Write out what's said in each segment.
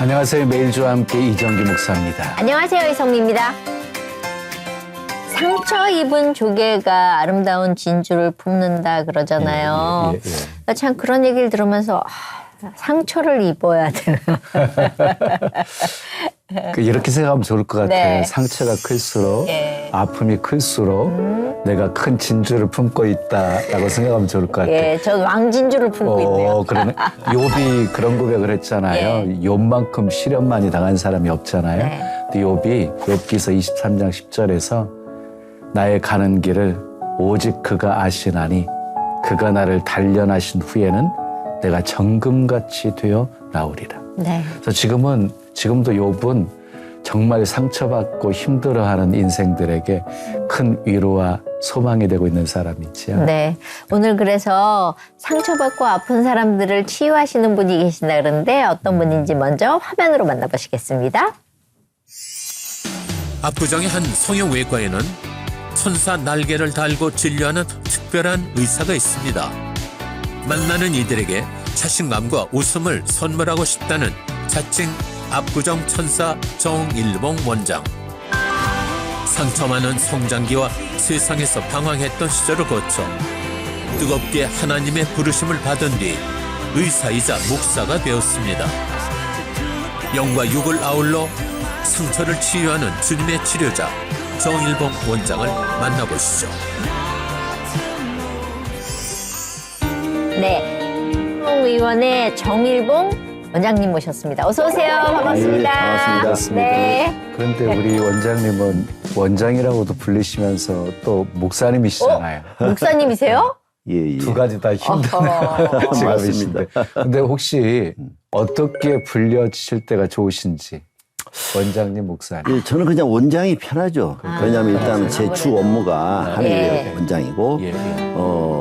안녕하세요. 매일주와 함께 이정기 목사입니다. 안녕하세요. 이성미입니다. 상처 입은 조개가 아름다운 진주를 품는다 그러잖아요. 참 그런 얘기를 들으면서 상처를 입어야 되나. 이렇게 생각하면 좋을 것 같아요. 네. 상처가 클수록 아픔이 클수록 내가 큰 진주를 품고 있다라고 생각하면 좋을 것 같아요. 예, 전 왕진주를 품고 있네요. 그러네. 욥이 그런 고백을 했잖아요. 욥만큼 시련 많이 당한 사람이 없잖아요. 근데 욥이 욥기서 23장 10절에서 나의 가는 길을 오직 그가 아시나니 그가 나를 단련하신 후에는 내가 정금같이 되어 나오리라. 네. 그래서 지금도 욥은 정말 상처받고 힘들어하는 인생들에게 큰 위로와 소망이 되고 있는 사람이지요. 네. 오늘 그래서 상처받고 아픈 사람들을 치유하시는 분이 계신다 그러는데 어떤 분인지 먼저 화면으로 만나보시겠습니다. 압구정의 한 성형외과에는 천사 날개를 달고 진료하는 특별한 의사가 있습니다. 만나는 이들에게 자신감과 웃음을 선물하고 싶다는 자칭 압구정 천사 정일봉 원장. 상처 많은 성장기와 세상에서 방황했던 시절을 거쳐 뜨겁게 하나님의 부르심을 받은 뒤 의사이자 목사가 되었습니다. 영과 육을 아울러 상처를 치유하는 주님의 치료자 정일봉 원장을 만나보시죠. 네. 의원의 정일봉 원장님 모셨습니다. 어서 오세요. 반갑습니다. 반갑습니다. 네. 그런데 우리 원장님은 원장이라고도 불리시면서 또 목사님이시잖아요. 목사님이세요? 예. 두 가지 다 힘든 직업이신데. 근데 혹시 어떻게 불려지실 때가 좋으신지 원장님, 목사님. 예, 저는 그냥 원장이 편하죠. 왜냐하면 일단 제 주 업무가 한의대 원장이고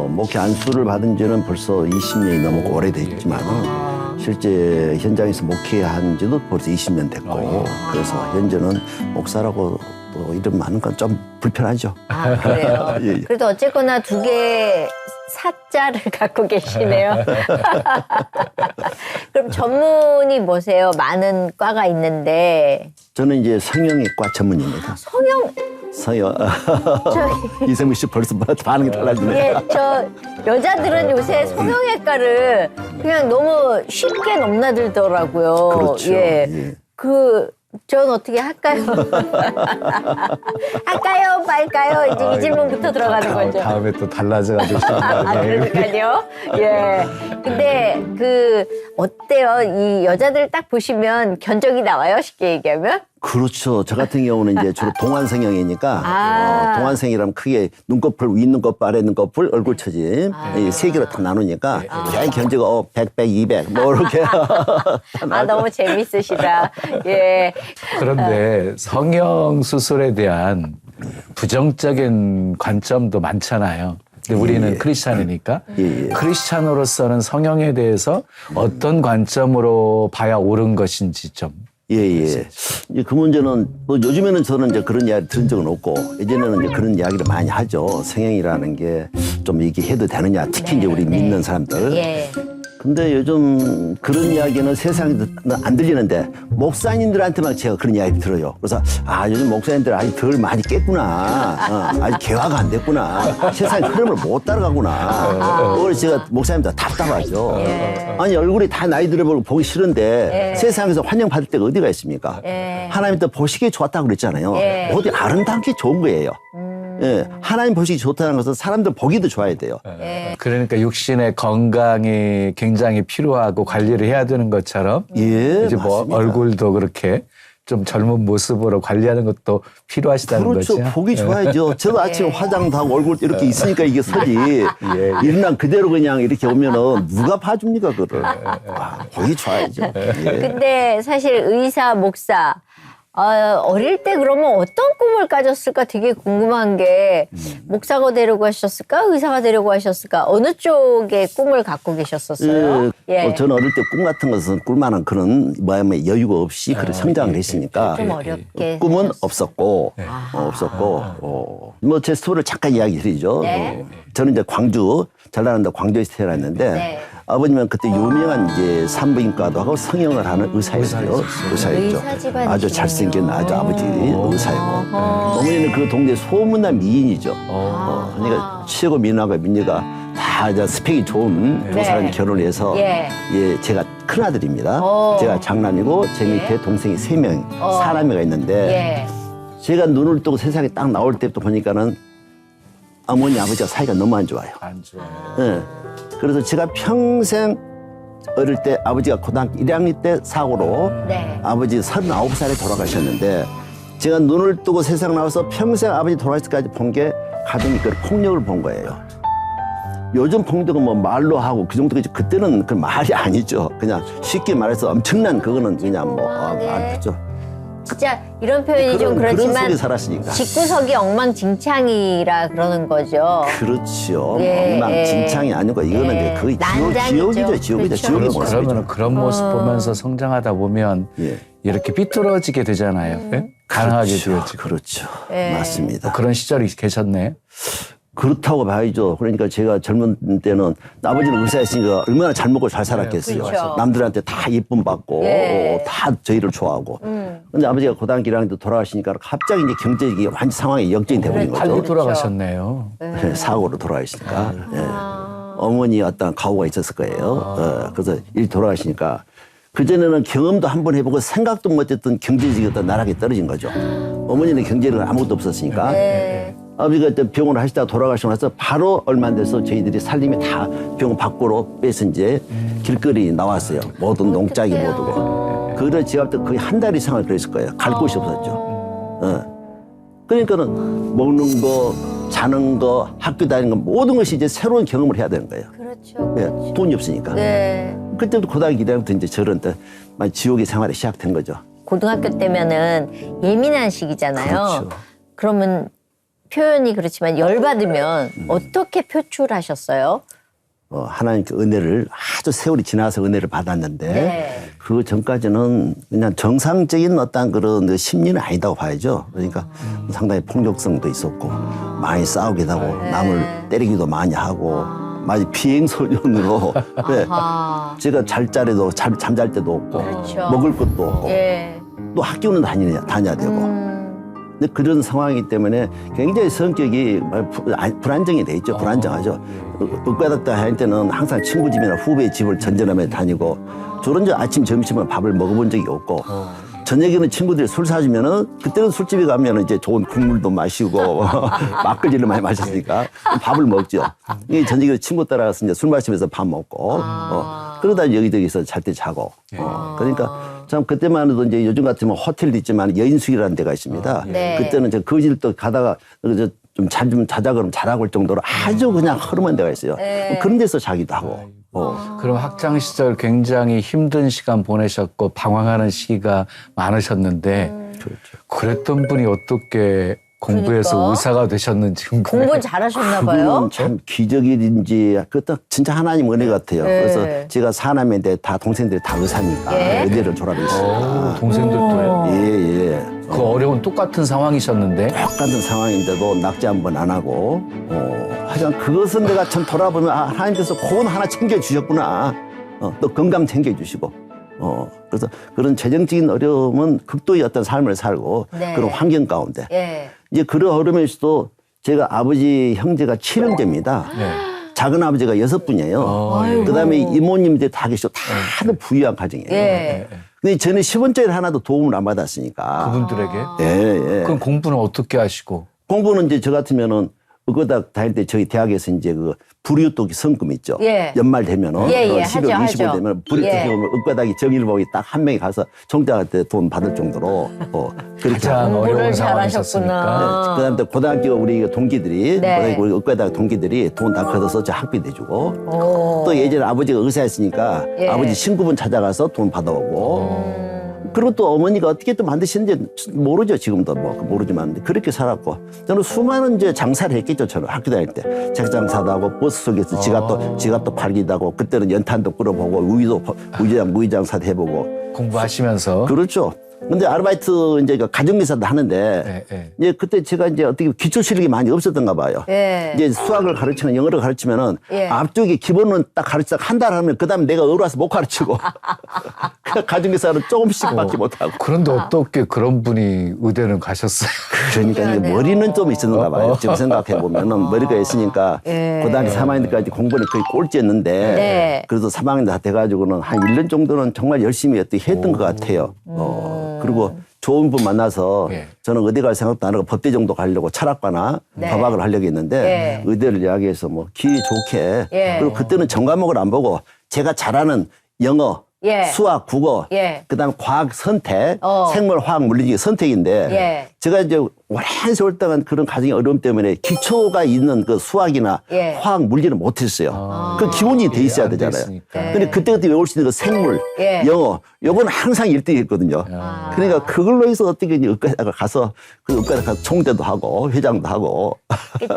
목회 안수를 받은 지는 벌써 20년이 넘고 오래됐지만 실제 현장에서 목회한 지도 벌써 20년 됐고 그래서 현재는 목사라고 또 이름 많은 건 좀 불편하죠. 아, 그래요? 예. 그래도 어쨌거나 두 개의 사자를 갖고 계시네요. 그럼 전문이 뭐세요? 많은 과가 있는데. 저는 이제 성형외과 전문입니다. 성형, 성형. 이성미 씨 벌써 반응이 달라지네. 예, 여자들은 요새 성형외과를 그냥 너무 쉽게 넘나들더라고요. 그렇죠. 예. 전 어떻게 할까요? 할까요? 말까요? 이제 이 질문부터 들어가는 거죠. 다음에 또 달라져가지고. 그러니까요. 예. 근데 어때요? 이 여자들 딱 보시면 견적이 나와요? 쉽게 얘기하면? 그렇죠. 저 같은 경우는 이제 주로 동안성형이니까 동안성이라면 크게 눈꺼풀, 윗눈꺼풀, 아랫눈꺼풀, 얼굴 처짐 이 세 개로 다 나누니까 그냥 견제가 100, 100, 200 뭐 이렇게. 너무 재밌으시다. 예. 그런데 성형 수술에 대한 부정적인 관점도 많잖아요. 근데 우리는 크리스찬이니까 크리스찬으로서는 성형에 대해서 어떤 관점으로 봐야 옳은 것인지 좀. 이제 그 문제는 뭐 요즘에는 저는 이제 그런 이야기 들은 적은 없고 예전에는 이제 그런 이야기를 많이 하죠. 성형이라는 게 좀 얘기해도 되느냐. 특히 이제 우리 믿는 사람들. 예. 근데 요즘 그런 이야기는 세상에 안 들리는데 목사님들한테만 제가 그런 이야기 들어요. 그래서 요즘 목사님들 아직 덜 많이 깼구나. 아직 개화가 안 됐구나. 세상의 흐름을 못 따라가구나. 그걸 제가 목사님들 답답하죠. 아니 얼굴이 다 나이 들어보고 보기 싫은데 세상에서 환영받을 데가 어디가 있습니까? 하나님 또 보시기에 좋았다고 그랬잖아요. 어디 아름답게 좋은 거예요. 하나님 보시기 좋다는 것은 사람들 보기도 좋아야 돼요. 그러니까 육신의 건강이 굉장히 필요하고 관리를 해야 되는 것처럼 이제 뭐 맞습니다. 얼굴도 그렇게 좀 젊은 모습으로 관리하는 것도 필요하시다는 그렇죠. 거죠. 보기 좋아야죠. 저도 아침에 화장도 하고 얼굴 이렇게 있으니까 이게 서지. 일어난 그대로 그냥 이렇게 오면은 누가 봐줍니까 그거를. 보기 좋아야죠. 근데 사실 의사, 목사 어릴 때 그러면 어떤 꿈을 가졌을까 되게 궁금한 게 목사가 되려고 하셨을까? 의사가 되려고 하셨을까? 어느 쪽의 꿈을 갖고 계셨었어요? 저는 어릴 때 꿈 같은 것은 꿀만한 그런 마음의 여유가 없이 그런 성장을 했으니까 좀 어렵게 꿈은 없었고 뭐 제 스토리를 잠깐 이야기 드리죠. 저는 이제 광주 전라남도 광주에서 태어났는데 아버님은 그때 유명한 이제 산부인과도 하고 성형을 하는 의사였어요. 의사였죠. 의사 집안이시군요. 아주 잘생긴 아주 아버지 의사였고 어머니는 그 동네 소문난 미인이죠. 그러니까 최고 미인하고 민녀가 다 이제 스펙이 좋은 두 네. 사람이 결혼해서 예. 예, 제가 큰 아들입니다. 오. 제가 장남이고 제 밑에 동생이 3명, 사남매가 있는데 예. 제가 눈을 뜨고 세상에 딱 나올 때부터 보니까는 어머니 아버지가 사이가 너무 안 좋아요. 안 좋아요. 예. 그래서 제가 평생 어릴 때 아버지가 고등학교 1학년 때 사고로 네. 아버지 39살에 돌아가셨는데 제가 눈을 뜨고 세상 나와서 평생 아버지 돌아가실 때까지 본 게 가정이 그 폭력을 본 거예요. 요즘 폭력은 뭐 말로 하고 그 정도까지 그때는 그 말이 아니죠. 그냥 쉽게 말해서 엄청난 그거는 그냥 뭐 말했죠. 진짜 이런 표현이 좀 그런 그렇지만 속에 살았으니까. 집구석이 엉망진창이라 그러는 거죠. 그렇죠. 예, 엉망진창이 아니고 이거는 예. 이제 거의 난장이죠. 지옥이죠. 지옥이죠. 그렇죠. 지옥의 모습이죠. 그러면 그런 모습 보면서 성장하다 보면 예. 이렇게 삐뚤어지게 되잖아요. 예? 가능하게 되어지고. 그렇죠. 예. 맞습니다. 그런 시절이 계셨네. 그렇다고 봐야죠. 그러니까 제가 젊은 때는 아버지는 의사였으니까 얼마나 잘 먹고 잘 살았겠어요. 그렇죠. 남들한테 다 이쁨 받고 예. 다 저희를 좋아하고. 근데 아버지가 고등학교 1학년 때 돌아가시니까 갑자기 이제 경제적인 완전 상황이 역전이 돼버린 그렇죠. 빨리 거죠. 돌아가셨네요. 네, 사고로 돌아가시니까. 예. 어머니 어떤 가오가 있었을 거예요. 그래서 일 돌아가시니까 그전에는 경험도 한번 해보고 생각도 못했던 경제적인 어떤 나락에 떨어진 거죠. 어머니는 경제는 아무것도 없었으니까. 네. 아버지가 그때 병원을 하시다가 돌아가시고 나서 바로 얼마 안 돼서 저희들이 살림이 다 병원 밖으로 빼서 이제 길거리 나왔어요. 모든 농작이 모두가. 그래 제가 또 거의 한 달 이상을 그랬을 거예요. 갈 곳이 없었죠. 그러니까는 먹는 거, 자는 거, 학교 다니는 거 모든 것이 이제 새로운 경험을 해야 되는 거예요. 그렇죠. 예, 돈이 없으니까. 네. 그때부터 고등학교 1학년부터 이제 저런 때 지옥의 생활이 시작된 거죠. 고등학교 때면은 예민한 시기잖아요. 그렇죠. 그러면 표현이 그렇지만 열받으면 어떻게 표출하셨어요? 하나님께 은혜를 아주 세월이 지나서 은혜를 받았는데 네. 그 전까지는 그냥 정상적인 어떤 그런 심리는 아니다고 봐야죠. 그러니까 상당히 폭력성도 있었고 많이 싸우기도 하고 남을 때리기도 많이 하고 많이 비행소년으로 네. 아, 제가 잘 자리도 잠잘 때도 없고 그렇죠. 먹을 것도 없고 예. 또 학교는 다녀야 되고 근데 그런 상황이기 때문에 굉장히 성격이 불안정이 돼 있죠. 불안정하죠. 의과닥다 할 때는 항상 친구 집이나 후배 집을 전전하며 다니고 저런 저 아침 점심은 밥을 먹어본 적이 없고 저녁에는 친구들이 술 사주면은 그때는 술집에 가면은 이제 좋은 국물도 마시고 막걸리를 많이 마셨으니까 밥을 먹죠. 이 저녁에 친구 따라가서 이제 술 마시면서 밥 먹고 그러다 여기저기서 잘 때 자고 그러니까 참 그때만 해도 이제 요즘 같으면 호텔도 있지만 여인숙이라는 데가 있습니다. 네. 그때는 저 거실도 가다가 좀 자자 그러면 자라고 할 정도로 아주 그냥 허름한 데가 있어요. 네. 그런 데서 자기도 하고. 그럼 학창 시절 굉장히 힘든 시간 보내셨고 방황하는 시기가 많으셨는데 그랬던 분이 어떻게 공부해서 그러니까. 의사가 되셨는지 궁금해요. 공부는 잘하셨나 봐요. 그거는 참 기적인지 그것도 진짜 하나님 은혜 같아요. 네. 그래서 제가 사남인데 다 동생들이 다 의사니까 예. 의대를 졸업했습니다. 동생들도요? 예예. 그 어려운 똑같은 상황이셨는데 똑같은 상황인데도 낙제 한 번 안 하고 하지만 그것은 내가 참 돌아보면 하나님께서 그건 하나 챙겨주셨구나. 또 건강 챙겨주시고 그래서 그런 재정적인 어려움은 극도의 어떤 삶을 살고 네. 그런 환경 가운데 예. 이제 그런 어려움에서도 제가 아버지 형제가 7형제입니다. 작은 아버지가 6분이에요. 그다음에 이모님들 다 계시고 다들 부유한 가정이에요. 예. 근데 저는 10원짜리 하나도 도움을 안 받았으니까. 그분들에게 예. 그럼 공부는 어떻게 하시고? 공부는 이제 저 같으면은 의과대학 다닐 때 저희 대학에서 이제 그 불이웃독 성금 있죠. 예. 연말 되면은 예, 10월, 하죠. 20월 되면 불이웃독 예. 성금을 의과대학이 정일보기 딱 한 명이 가서 총장할 때 돈 받을 정도로 그렇게 가장 하고. 어려운 공부를 상황이셨으니까. 잘하셨구나. 그다음에 또 고등학교 우리 동기들이 네. 고등학교 우리 의과대학 동기들이 돈 다 걷어서 저 학비 내주고 오. 또 예전에 아버지가 의사였으니까 예. 아버지 친구분 찾아가서 돈 받아오고 그리고 또 어머니가 어떻게 또 만드시는지 모르죠. 지금도 뭐 모르지만 그렇게 살았고 저는 수많은 이제 장사를 했겠죠. 저는 학교 다닐 때 책장사도 하고 버스 속에서 지갑도 팔기도 하고 그때는 연탄도 끌어보고 무의장 사도 해보고 공부하시면서 그렇죠. 근데 아르바이트 이제 그 가정교사도 하는데 이제 그때 제가 이제 어떻게 기초 실력이 많이 없었던가 봐요. 예. 이제 수학을 가르치는 영어를 가르치면은 예. 앞쪽에 기본은 딱 가르치다가 한 달 하면 그다음에 내가 어려워서 못 가르치고 그 가정교사는 조금씩밖에 못 하고. 그런데 어떻게 그런 분이 의대는 가셨어요? 그러니까 이제 신기하네요. 머리는 좀 있었는가 봐요. 지금 생각해 보면은 머리가 있으니까 예. 고등학교 3학년 때까지 공부는 거의 꼴찌였는데 네. 그래도 3학년 다 돼가지고는 한 1년 정도는 정말 열심히 어떻게 했던 것 같아요. 그리고 좋은 분 만나서 예. 저는 의대 갈 생각도 안 하고 법대 정도 가려고 철학과나 네. 법학을 하려고 했는데 예. 의대를 이야기해서 뭐 기회 좋게 예. 그리고 그때는 전과목을 안 보고 제가 잘하는 영어 예. 수학, 국어, 예. 그다음 과학 선택, 어. 생물, 화학, 물리 선택인데 예. 제가 이제 오랜 세월 동안 그런 가정의 어려움 때문에 기초가 있는 그 수학이나 예. 화학, 물리는 못했어요. 그 기본이 돼 있어야 안 되잖아요. 됐으니까. 네. 근데 그때그때 외울 수 있는 그 생물, 예. 영어, 요거는 항상 1등이었거든요. 그러니까 그걸로 해서 어떻게 이제 의과대학을 가서 그 의과대학 가서 총대도 하고 회장도 하고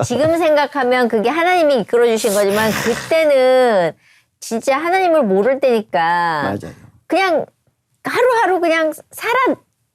지금 생각하면 그게 하나님이 이끌어 주신 거지만 그때는 진짜 하나님을 모를 때니까 맞아요. 그냥 하루하루 그냥 살아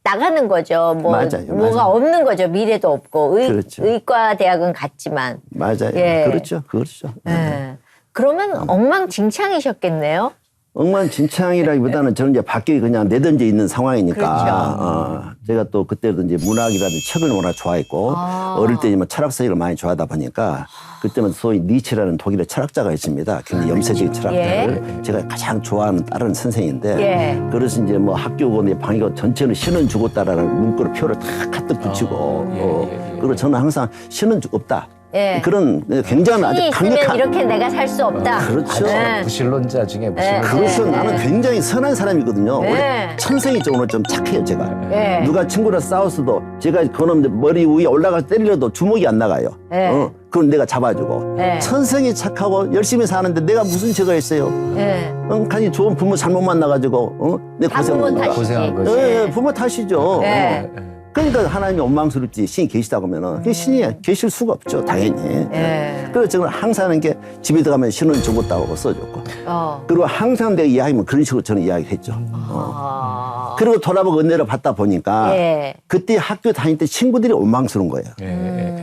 나가는 거죠. 뭐 맞아요, 뭐가 맞아요. 없는 거죠. 미래도 없고 그렇죠. 의과 대학은 갔지만. 맞아요. 예. 그렇죠. 그렇죠. 예. 그러면 엉망진창이셨겠네요. 엉망진창이라기보다는 저는 이제 밖에 그냥 내던져 있는 상황이니까 그렇죠. 제가 또 그때도 이제 문학이라든 책을 워낙 좋아했고 어릴 때 뭐 철학서적을 많이 좋아하다 보니까 그때는 소위 니체라는 독일의 철학자가 있습니다. 굉장히 염세적인 철학자를 제가 가장 좋아하는 다른 선생인데 예. 그래서 이제 뭐 학교고 내 방이고 전체는 신은 죽었다라는 문구를 표를 탁 가득 붙이고 그리고 저는 항상 신은 없다. 예. 그런 굉장히 아주 신이 있으면 강력한 이렇게 내가 살 수 없다. 그렇죠. 네. 부실론자 중에 부실론자. 그래서 나는 굉장히 선한 사람이거든요. 네. 원래 천성이죠. 오늘 좀 착해요, 제가. 네. 누가 친구랑 싸웠어도 제가 그놈 머리 위에 올라가서 때리려도 주먹이 안 나가요. 네. 그건 내가 잡아주고. 네. 천성이 착하고 열심히 사는데 내가 무슨 죄가 있어요? 예. 간이 좋은 부모 잘못 만나가지고, 내 다 고생을 부모 하는 거야. 탓이지. 고생한 거지. 예, 부모 탓이죠. 네. 그러니까 하나님이 원망스럽지 신이 계시다고 하면은 그 신이 계실 수가 없죠, 당연히. 예. 그래서 저는 항상 하는 게 집에 들어가면 신은 죽었다고 써줬고. 어. 그리고 항상 내가 이야기하면 그런 식으로 저는 이야기를 했죠. 아. 그리고 돌아보고 은혜를 받다 보니까 예. 그때 학교 다닐 때 친구들이 원망스러운 거예요.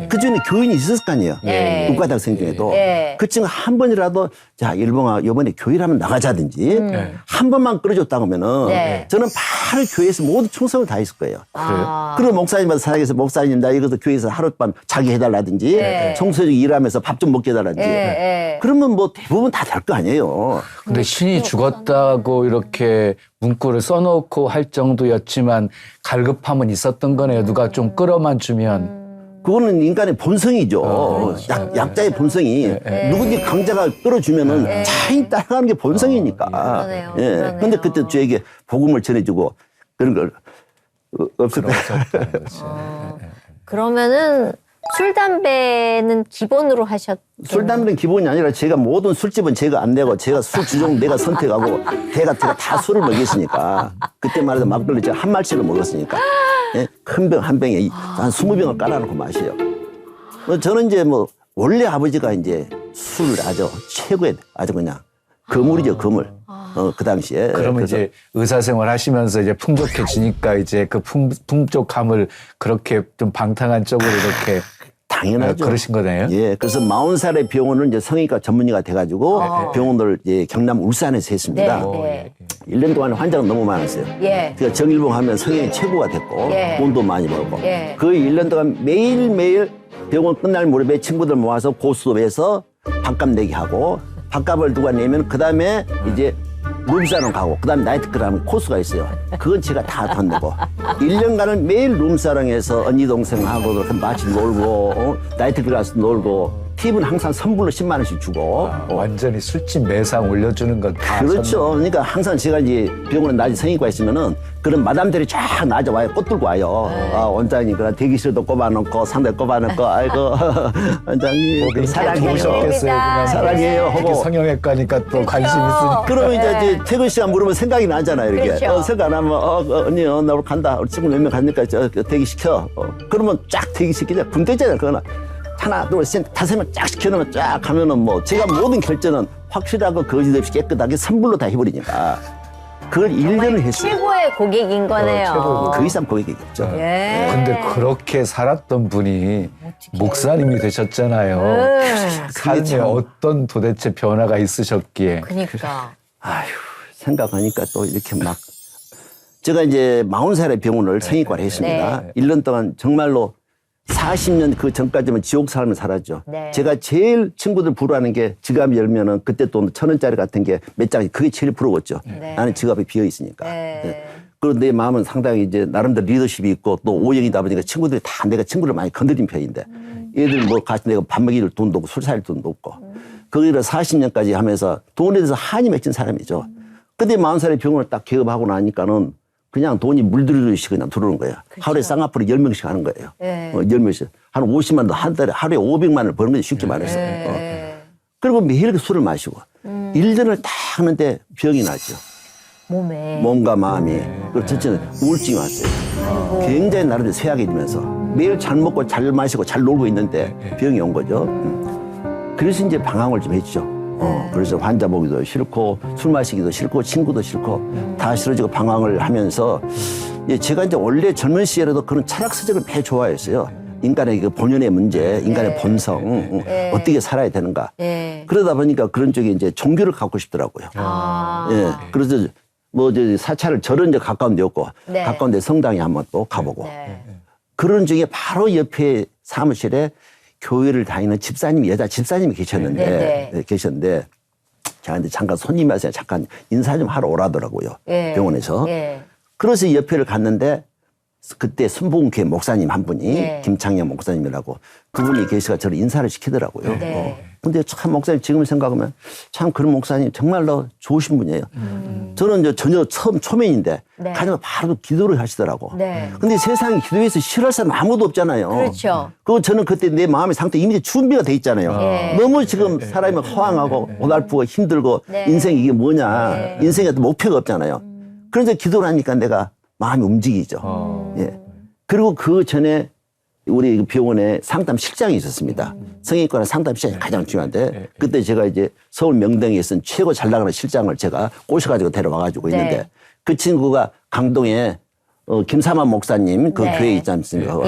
그 중에 교인이 있었을 거 아니에요. 예. 의과대학생 중에도. 예. 그 친구 한 번이라도 자 일봉아 이번에 교회를 한번 나가자든지 한 번만 끌어줬다고 하면은 네. 저는 바로 교회에서 모두 충성을 다했을 거예요. 아. 그리고 목사님한테 사역해서 목사님 나 이것도 교회에서 하룻밤 자기 해달라든지 네. 청소직 일하면서 밥 좀 먹게 해달라든지 예. 그러면 뭐 대부분 다 될 거 아니에요. 근데 신이 죽었다고 이렇게 문구를 써놓고 할 정도였지만 갈급함은 있었던 거네요. 누가 좀 끌어만 주면. 그거는 인간의 본성이죠. 그렇죠. 약자의 본성이 누구든지 강자가 끌어주면은 자연히 따라가는 게 본성이니까. 그러네요. 예. 그러네요. 근데 그때 저에게 복음을 전해주고 그런 걸 없을 때. 그러면은 술 담배는 기본으로 하셨. 술 담배는 기본이 아니라 제가 모든 술집은 제가 안 내고 제가 술 주종 내가 선택하고 제가 다 술을 먹였으니까 그때만 해도 막걸리 제가 한 말씩을 먹었으니까 예? 큰 병 한 병에 한 20병을 깔아놓고 마셔요. 저는 이제 뭐 원래 아버지가 이제 술을 아주 최고의 아주 그냥 거물이죠 거물. 그 당시에. 그러면 그래서 이제 의사생활 하시면서 이제 풍족해지니까 이제 그 풍족함을 그렇게 좀 방탕한 쪽으로 이렇게 당연하죠. 그러신 거네요. 예, 그래서 40살의 병원을 이제 성형외과 전문의가 돼가지고 병원을 예, 경남 울산에서 했습니다. 네. 1년 동안 환자가 너무 많았어요. 예. 그러니까 정일봉 하면 성형이 최고가 됐고 예. 돈도 많이 벌고 예. 그 1년 동안 매일매일 병원 끝날 무렵에 친구들 모아서 고스톱에서 밥값 내기 하고 밥값을 누가 내면 그 다음에 이제 룸사롱 가고 그 다음에 나이트클럽 하면 코스가 있어요. 그건 제가 다 돈 내고 1년간을 매일 룸사롱에서 언니 동생하고 같이 놀고 나이트클럽 가서 놀고 팁은 항상 선불로 10만 원씩 주고 완전히 술집 매상 올려주는 건 다. 그렇죠. 그러니까 항상 제가 이제 병원에 낮에 성형외과 있으면은 그런 마담들이 쫙 낮에 와요. 꽃 들고 와요. 아, 원장님, 그런 대기실도 꼽아놓고 상대 꼽아놓고 아이고 원장님 사랑해요. 오셨겠어요. 사랑해요. 특히 하고 성형외과니까 또 관심 있으니까. 그러면 이제 퇴근 시간 물으면 생각이 나잖아요. 이렇게 그렇죠. 생각 안 하면 언니 나 오늘 간다. 우리 친구 몇 명 가니까 대기시켜. 그러면 쫙 대기시키자. 군대잖아요. 그거는. 하나, 둘, 셋, 다섯 명 쫙 시켜놓으면 쫙 하면은 뭐 제가 모든 결정은 확실하고 거짓 없이 깨끗하게 선불로 다 해버리니까. 그걸 1년을 했어요. 최고의 고객인 거네요. 최고고. 그 이상 고객이 없죠. 예. 근데 그렇게 살았던 분이 목사님이 되셨잖아요. 삶에 참. 어떤 도대체 변화가 있으셨기에. 그러니까. 아휴, 생각하니까 또 이렇게 막. 제가 이제 40살에 병원을 성형외과를 했습니다. 1년 동안 정말로 40년 그 전까지는 지옥 삶을 살았죠. 네. 제가 제일 친구들 부러워하는 게 지갑 열면은 그때 또 1,000원짜리 같은 게 몇 장이 그게 제일 부러웠죠. 네. 나는 지갑이 비어 있으니까. 네. 그런데 내 마음은 상당히 이제 나름대로 리더십이 있고 또 O형이다 보니까 친구들이 다 내가 친구를 많이 건드린 편인데 얘들 뭐 같이 내가 밥 먹일 돈도 없고 술 살 돈도 없고 거기를 40년까지 하면서 돈에 대해서 한이 맺힌 사람이죠. 근데 40살에 병원을 딱 개업하고 나니까는 그냥 돈이 물들듯이 그냥 들어오는 거야. 하루에 쌍꺼풀이 10명씩 하는 거예요. 네. 10명씩. 한 50만 원, 한 달에 하루에 500만을 버는 거지 쉽게 말해서. 그리고 매일 술을 마시고 1년을 다 하는데 병이 나죠. 몸과 마음이. 그리고 첫째는 우울증이 왔어요. 굉장히 나름대로 쇠약해지면서 매일 잘 먹고 잘 마시고 잘 놀고 있는데 병이 온 거죠. 그래서 이제 방황을 좀 했죠. 그래서 환자 보기도 싫고 술 마시기도 싫고 친구도 싫고 다 싫어지고 방황을 하면서 제가 이제 원래 젊은 시절에도 그런 철학 서적을 매우 좋아했어요. 인간의 그 본연의 문제, 인간의 본성, 어떻게 살아야 되는가. 그러다 보니까 그런 쪽에 이제 종교를 갖고 싶더라고요. 예. 그래서 뭐 이제 사찰을 저런 이제 가까운 데였고 가까운 데 성당에 한번 또 가보고 그런 중에 바로 옆에 사무실에 교회를 다니는 집사님이 여자 집사님이 계셨는데 계셨는데 저한테 잠깐 손님이 와서 잠깐 인사 좀 하러 오라더라고요. 병원에서. 그래서 옆에를 갔는데 그때 순복음교회 목사님 한 분이 김창현 목사님이라고 그분이 계시가 저를 인사를 시키더라고요. 근데 참 목사님 지금 생각하면 참 그런 목사님 정말로 좋으신 분이에요. 저는 이제 전혀 처음 초면인데 가자마자 바로 기도를 하시더라고. 근데 세상에 기도해서 싫어할 사람 아무도 없잖아요. 그렇죠. 그거 저는 그때 내 마음의 상태 이미 준비가 돼 있잖아요. 너무 지금 사람이 허황하고 고달프고 힘들고 인생이 이게 뭐냐. 인생에 어떤 목표가 없잖아요. 그래서 기도를 하니까 내가 마음이 움직이죠. 예. 그리고 그 전에 우리 병원에 상담실장이 있었습니다. 성형외과는 상담실장이 가장 중요한데 그때 제가 이제 서울 명동에 있던 최고 잘 나가는 실장을 제가 꼬셔가지고 데려와가지고 있는데 그 친구가 강동에 김사만 목사님 그 교회 있지 않습니까?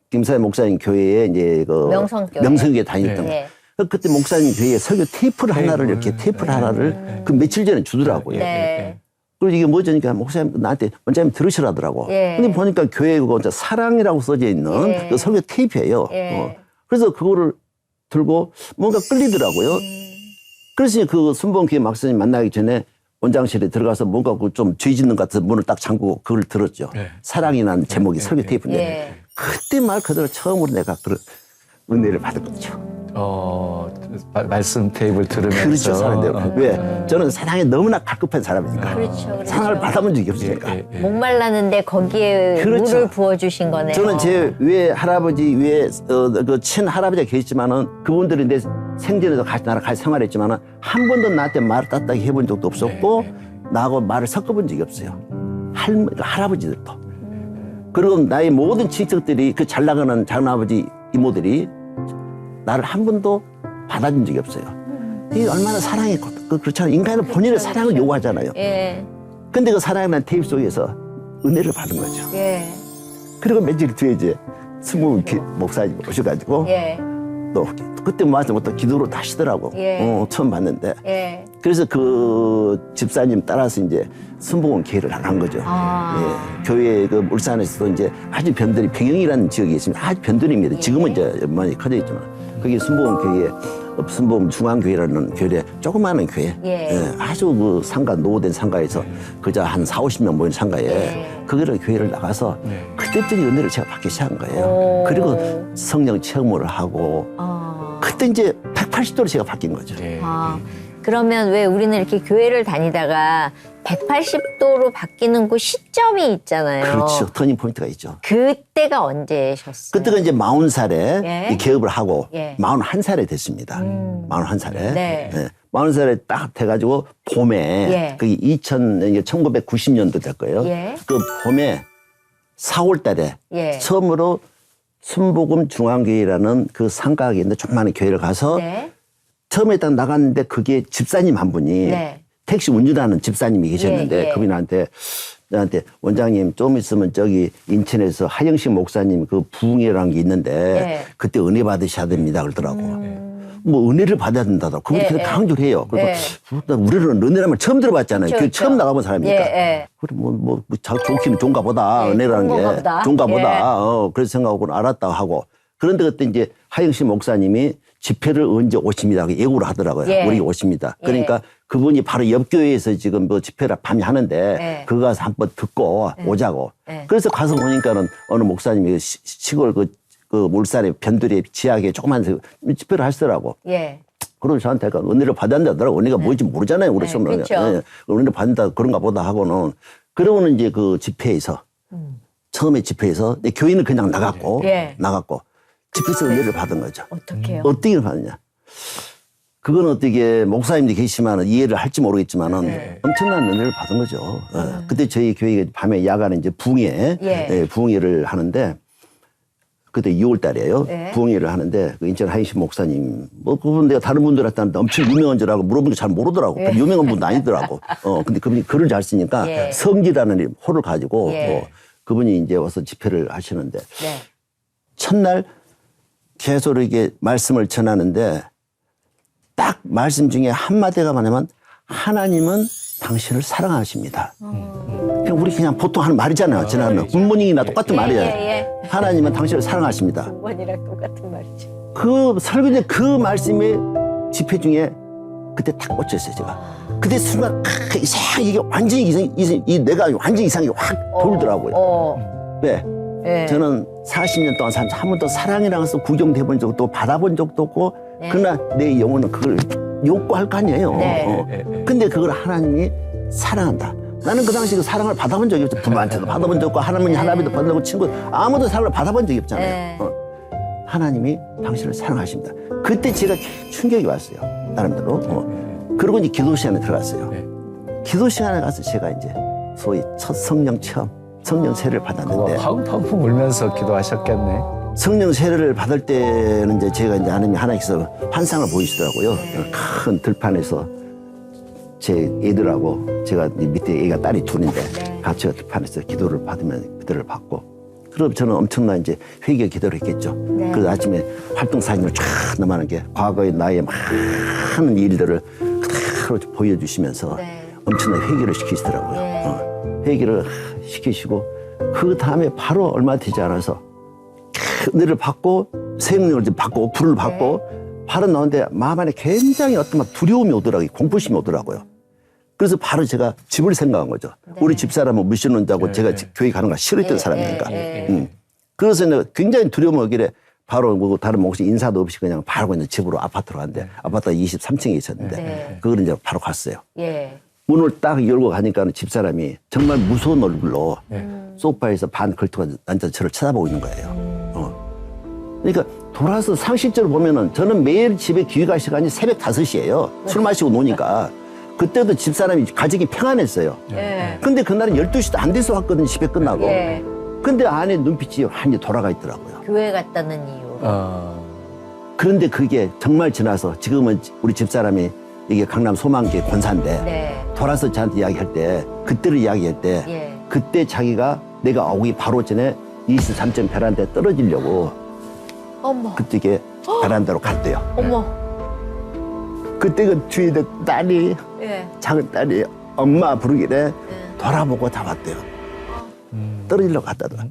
김사만 목사님 교회에 이제 그 명성교회 다녔던 거. 그때 목사님 교회에 설교 테이프를 하나를 이렇게 테이프를 하나를 그 며칠 전에 주더라고요. 그리고 이게 뭐지니까 목사님 나한테 원장님 들으시라더라고. 근데 보니까 교회 그거 사랑이라고 써져 있는 그 설교 테이프예요. 그래서 그거를 들고 뭔가 끌리더라고요. 그래서 그 순복음교회 목사님 만나기 전에 원장실에 들어가서 뭔가 좀 죄 짓는 것 같아서 문을 딱 잠그고 그걸 들었죠. 사랑이라는 제목이 설교 테이프인데 그때 말 그대로 처음으로 내가 그런 은혜를 받은 거죠. 말씀 테이프를 들으면서. 그렇죠. 사랑인데 왜? 저는 사랑에 너무나 갈급한 사람이니까. 그렇죠. 사랑을 받아본 적이 없으니까. 목말랐는데 거기에 물을 부어주신 거네요. 저는 제 위에 할아버지, 위에 그 친할아버지가 계시지만은 그분들이 내 생전에도 나랑 같이 생활했지만은 한 번도 나한테 말을 따뜻하게 해본 적도 없었고 나하고 말을 섞어본 적이 없어요. 할아버지들도. 그리고 나의 모든 친척들이 그 잘 나가는 작은아버지 이모들이 나를 한 번도 받아준 적이 없어요. 이게 얼마나 사랑이 그렇잖아요. 인간은 본인의 사랑을 요구하잖아요. 근데 그 사랑이라는 테이프 속에서 은혜를 받은 거죠. 그리고 며칠 뒤에 이제 승무 목사님 오셔가지고 또 그때 와서 또 기도로 다시더라고. 처음 봤는데. 그래서 그 집사님 따라서 이제 순복음 교회를 한 거죠. 교회 그 울산에서도 이제 아주 변들이 평영이라는 지역이 있습니다. 아주 변들입니다. 지금은 이제 많이 커져 있지만 거기 순복음 교회, 순복음 중앙교회라는 교회, 조그마한 교회, 아주 그 상가 노후된 상가에서 그저 한 40-50명 모인 상가에 거기를 교회를 나가서 그때부터 은혜를 제가 받기 시작한 거예요. 그리고 성령 체험을 하고 그때 이제 180도로 제가 바뀐 거죠. 그러면 왜 우리는 이렇게 교회를 다니다가 180도로 바뀌는 그 시점이 있잖아요. 그렇죠. 터닝 포인트가 있죠. 그때가 언제셨어요? 그때가 이제 40살에 개업을 하고 41살에 됐습니다. 41살에. 40살에 딱 돼가지고 봄에 그게 1990년도 될 거예요. 그 봄에 4월 달에 처음으로 순복음 중앙교회라는 그 상가에 있는 조그마한 교회를 가서 처음에 딱 나갔는데 그게 집사님 한 분이 택시 운전하는 집사님이 계셨는데 예, 예. 그분한테 나한테 원장님 좀 있으면 저기 인천에서 하영식 목사님 그 부흥회라는 게 있는데 예. 그때 은혜 받으셔야 됩니다 그러더라고. 뭐 은혜를 받아야 된다더라고. 그분이 예, 그렇게 예. 강조를 해요. 그래서 예. 우리는 은혜라면 처음 들어봤잖아요. 그렇죠, 그 처음 그렇죠. 나가본 사람이니까. 예, 예. 그래 좋기는 좋은가 보다. 예, 은혜라는 좋은가 게 보다. 좋은가 예. 보다. 그래서 생각하고 알았다 하고. 그런데 그때 이제 하영식 목사님이 집회를 언제 오십니다. 예고를 하더라고요. 예. 우리 오십니다. 그러니까 그분이 바로 옆 교회에서 지금 뭐 집회를 밤에 하는데 예. 그거 가서 한번 듣고 오자고. 예. 그래서 가서 보니까는 어느 목사님이 시골 그 물산에 변두리에 지하게 조그만 집회를 하시더라고. 예. 그러고 저한테 은혜를 받았다더라고. 은혜가 뭔지 모르잖아요. 우리 처음 그렇죠. 은혜를 받는다 그런가 보다 하고는. 그러고는 이제 그 집회에서 처음에 집회에서 교인은 그냥 나갔고 예. 나갔고 집회에서 은혜를 받은 거죠. 어떻게요? 어떻게 받느냐. 그건 어떻게 목사님들이 계시지만 이해를 할지 모르겠지만은 엄청난 은혜를 받은 거죠. 그때 저희 교회가 밤에 야간에 이제 부흥회, 예. 부흥회를 하는데 그때 6월 달이에요. 네. 부흥회를 하는데 그 인천 하이신 목사님 뭐 그분 내가 다른 분들한테 엄청 유명한 줄 알고 물어보니까 잘 모르더라고. 예. 유명한 분도 아니더라고. 근데 그분이 글을 잘 쓰니까 예. 성지라는 호를 가지고 예. 그분이 이제 와서 집회를 하시는데 네. 첫날 계속 이렇게 말씀을 전하는데 딱 말씀 중에 한마디가 뭐냐면 하나님은 당신을 사랑하십니다. 그냥 우리 그냥 보통 하는 말이잖아요. 지나는 굿모닝이나 똑같은 말이에요. 예. 하나님은 당신을 사랑하십니다. 원이랑 똑같은 말이죠. 그 설교제 그 말씀이 집회 중에 그때 딱 꽂혔어요, 제가. 그때 순간 이상하게 이게 완전히 이 내가 완전히 이상하게 확 돌더라고요. 왜? 예. 저는 40년 동안 살면서 한 번도 사랑이라는 것을 구경해 본 적도 받아본 적도 없고 그러나 내 영혼은 그걸 욕구할 거 아니에요. 네. 근데 그걸 하나님이 사랑한다. 나는 그 당시 그 사랑을 받아본 적이 없죠. 부모한테도 받아본 적 없고 하나님이 하나님도 받아본 친구 아무도 사랑을 받아본 적이 없잖아요. 네. 하나님이 당신을 사랑하십니다. 그때 제가 충격이 왔어요. 나름대로. 그리고 이제 기도 시간에 들어갔어요. 기도 시간에 가서 제가 이제 소위 첫 성령 체험, 성령 세례를 받았는데 펑펑 울면서 기도하셨겠네. 성령 세례를 받을 때는 이제 제가 이제 하나님께서 환상을 보이시더라고요. 큰 들판에서 제 애들하고 제가 밑에 애가 딸이 둘인데 같이 들판에서 기도를 받으면 그들을 받고 그럼 저는 엄청난 이제 회개 기도를 했겠죠. 그래서 아침에 활동 사진을 쫙 넘어가는 게 과거의 나의 많은 일들을 그대로 보여주시면서 엄청난 회개를 시키시더라고요. 회개를 시키시고 그 다음에 바로 얼마 되지 않아서 은혜를 받고 생명을 받고 불을 받고 바로 나오는데 마음 안에 굉장히 어떤 막 두려움이 오더라고요. 공포심이 오더라고요. 그래서 바로 제가 집을 생각한 거죠. 우리 집사람은 미션원자고 제가 교회 가는 거 싫어했던 사람이니까. 그래서 이제 굉장히 두려움이 오길래 바로 뭐 다른 목사 인사도 없이 그냥 바로 그냥 집으로 아파트로 갔는데 아파트가 23층에 있었는데 그걸 이제 바로 갔어요. 문을 딱 열고 가니까 집사람이 정말 무서운 얼굴로 소파에서 반 걸터가 앉아서 저를 쳐다보고 있는 거예요. 그러니까 돌아서 상식적으로 보면은 저는 매일 집에 귀가 시간이 새벽 5시예요. 술 마시고 노니까. 그때도 집사람이 가정이 평안했어요. 근데 그날은 12시도 안 돼서 왔거든요. 집에 끝나고. 근데 안에 눈빛이 완전히 돌아가 있더라고요. 교회 갔다는 이유로. 그런데 그게 정말 지나서 지금은 우리 집사람이 이게 강남 소망계 권사인데 돌아서 저한테 이야기할 때 그때를 이야기할 때 그때 자기가 내가 오기 바로 전에 23층 베란다에 떨어지려고 어머. 그때 이게 베란다로 갔대요. 어머. 그때 그 뒤에 딸이 작은 딸이 엄마 부르길래 돌아보고 다 왔대요. 떨어지려고 갔다더라.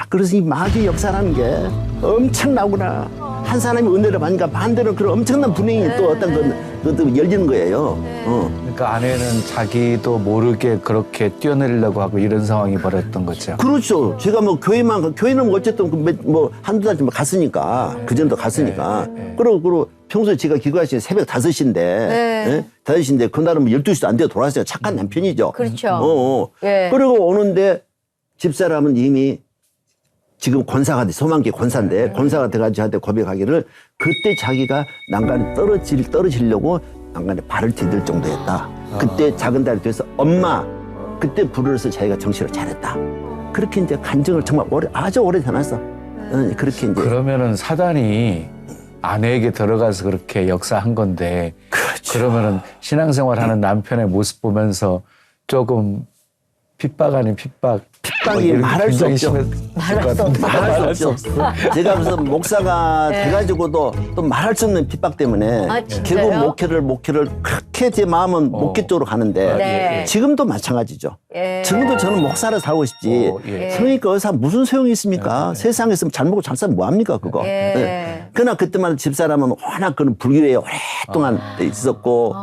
그래서 이 마귀 역사라는 게 엄청나구나. 한 사람이 은혜를 받으니까 반대로 그런 엄청난 분위기 또 어떤 것도 열리는 거예요. 그러니까 아내는 자기도 모르게 그렇게 뛰어내리려고 하고 이런 상황이 벌어졌던 거죠. 그렇죠. 제가 뭐 교회는 어쨌든 뭐 한두 달쯤 갔으니까 그전도 갔으니까. 그리고 평소에 제가 기도할 때 새벽 5시인데 5시인데 그날은 뭐 12시도 안 돼도 돌아왔어요. 착한 남편이죠. 그렇죠. 그리고 오는데 집사람은 이미 지금 권사가 돼, 소망계 권사인데 권사가 돼가지고 저한테 고백하기를 그때 자기가 난간에 떨어지려고 난간에 발을 디딜 정도였다. 그때 작은 딸이 돼서 엄마 그때 부르러서 자기가 정신을 차렸다. 그렇게 이제 간증을 정말 아주 오래 해놨어. 그렇게 이제 그러면은 사단이 아내에게 들어가서 그렇게 역사한 건데 그렇죠. 그러면은 신앙생활하는 남편의 모습 보면서 조금 핍박 아닌 핍박. 핍박이 말할 수 없죠. 말할 수 없죠. 제가 그래서 목사가 돼가지고도 또 말할 수 없는 핍박 때문에 아, 진짜요? 결국 목회를 그렇게 제 마음은 목회 쪽으로 가는데 네. 지금도 마찬가지죠. 예. 지금도 저는 목사로 살고 싶지. 예. 성형외과 의사 무슨 소용이 있습니까? 세상에서 잘 먹고 잘 살면 뭐합니까 그거. 예. 네. 그러나 그때만 집사람은 워낙 그런 불교에 오랫동안 있었고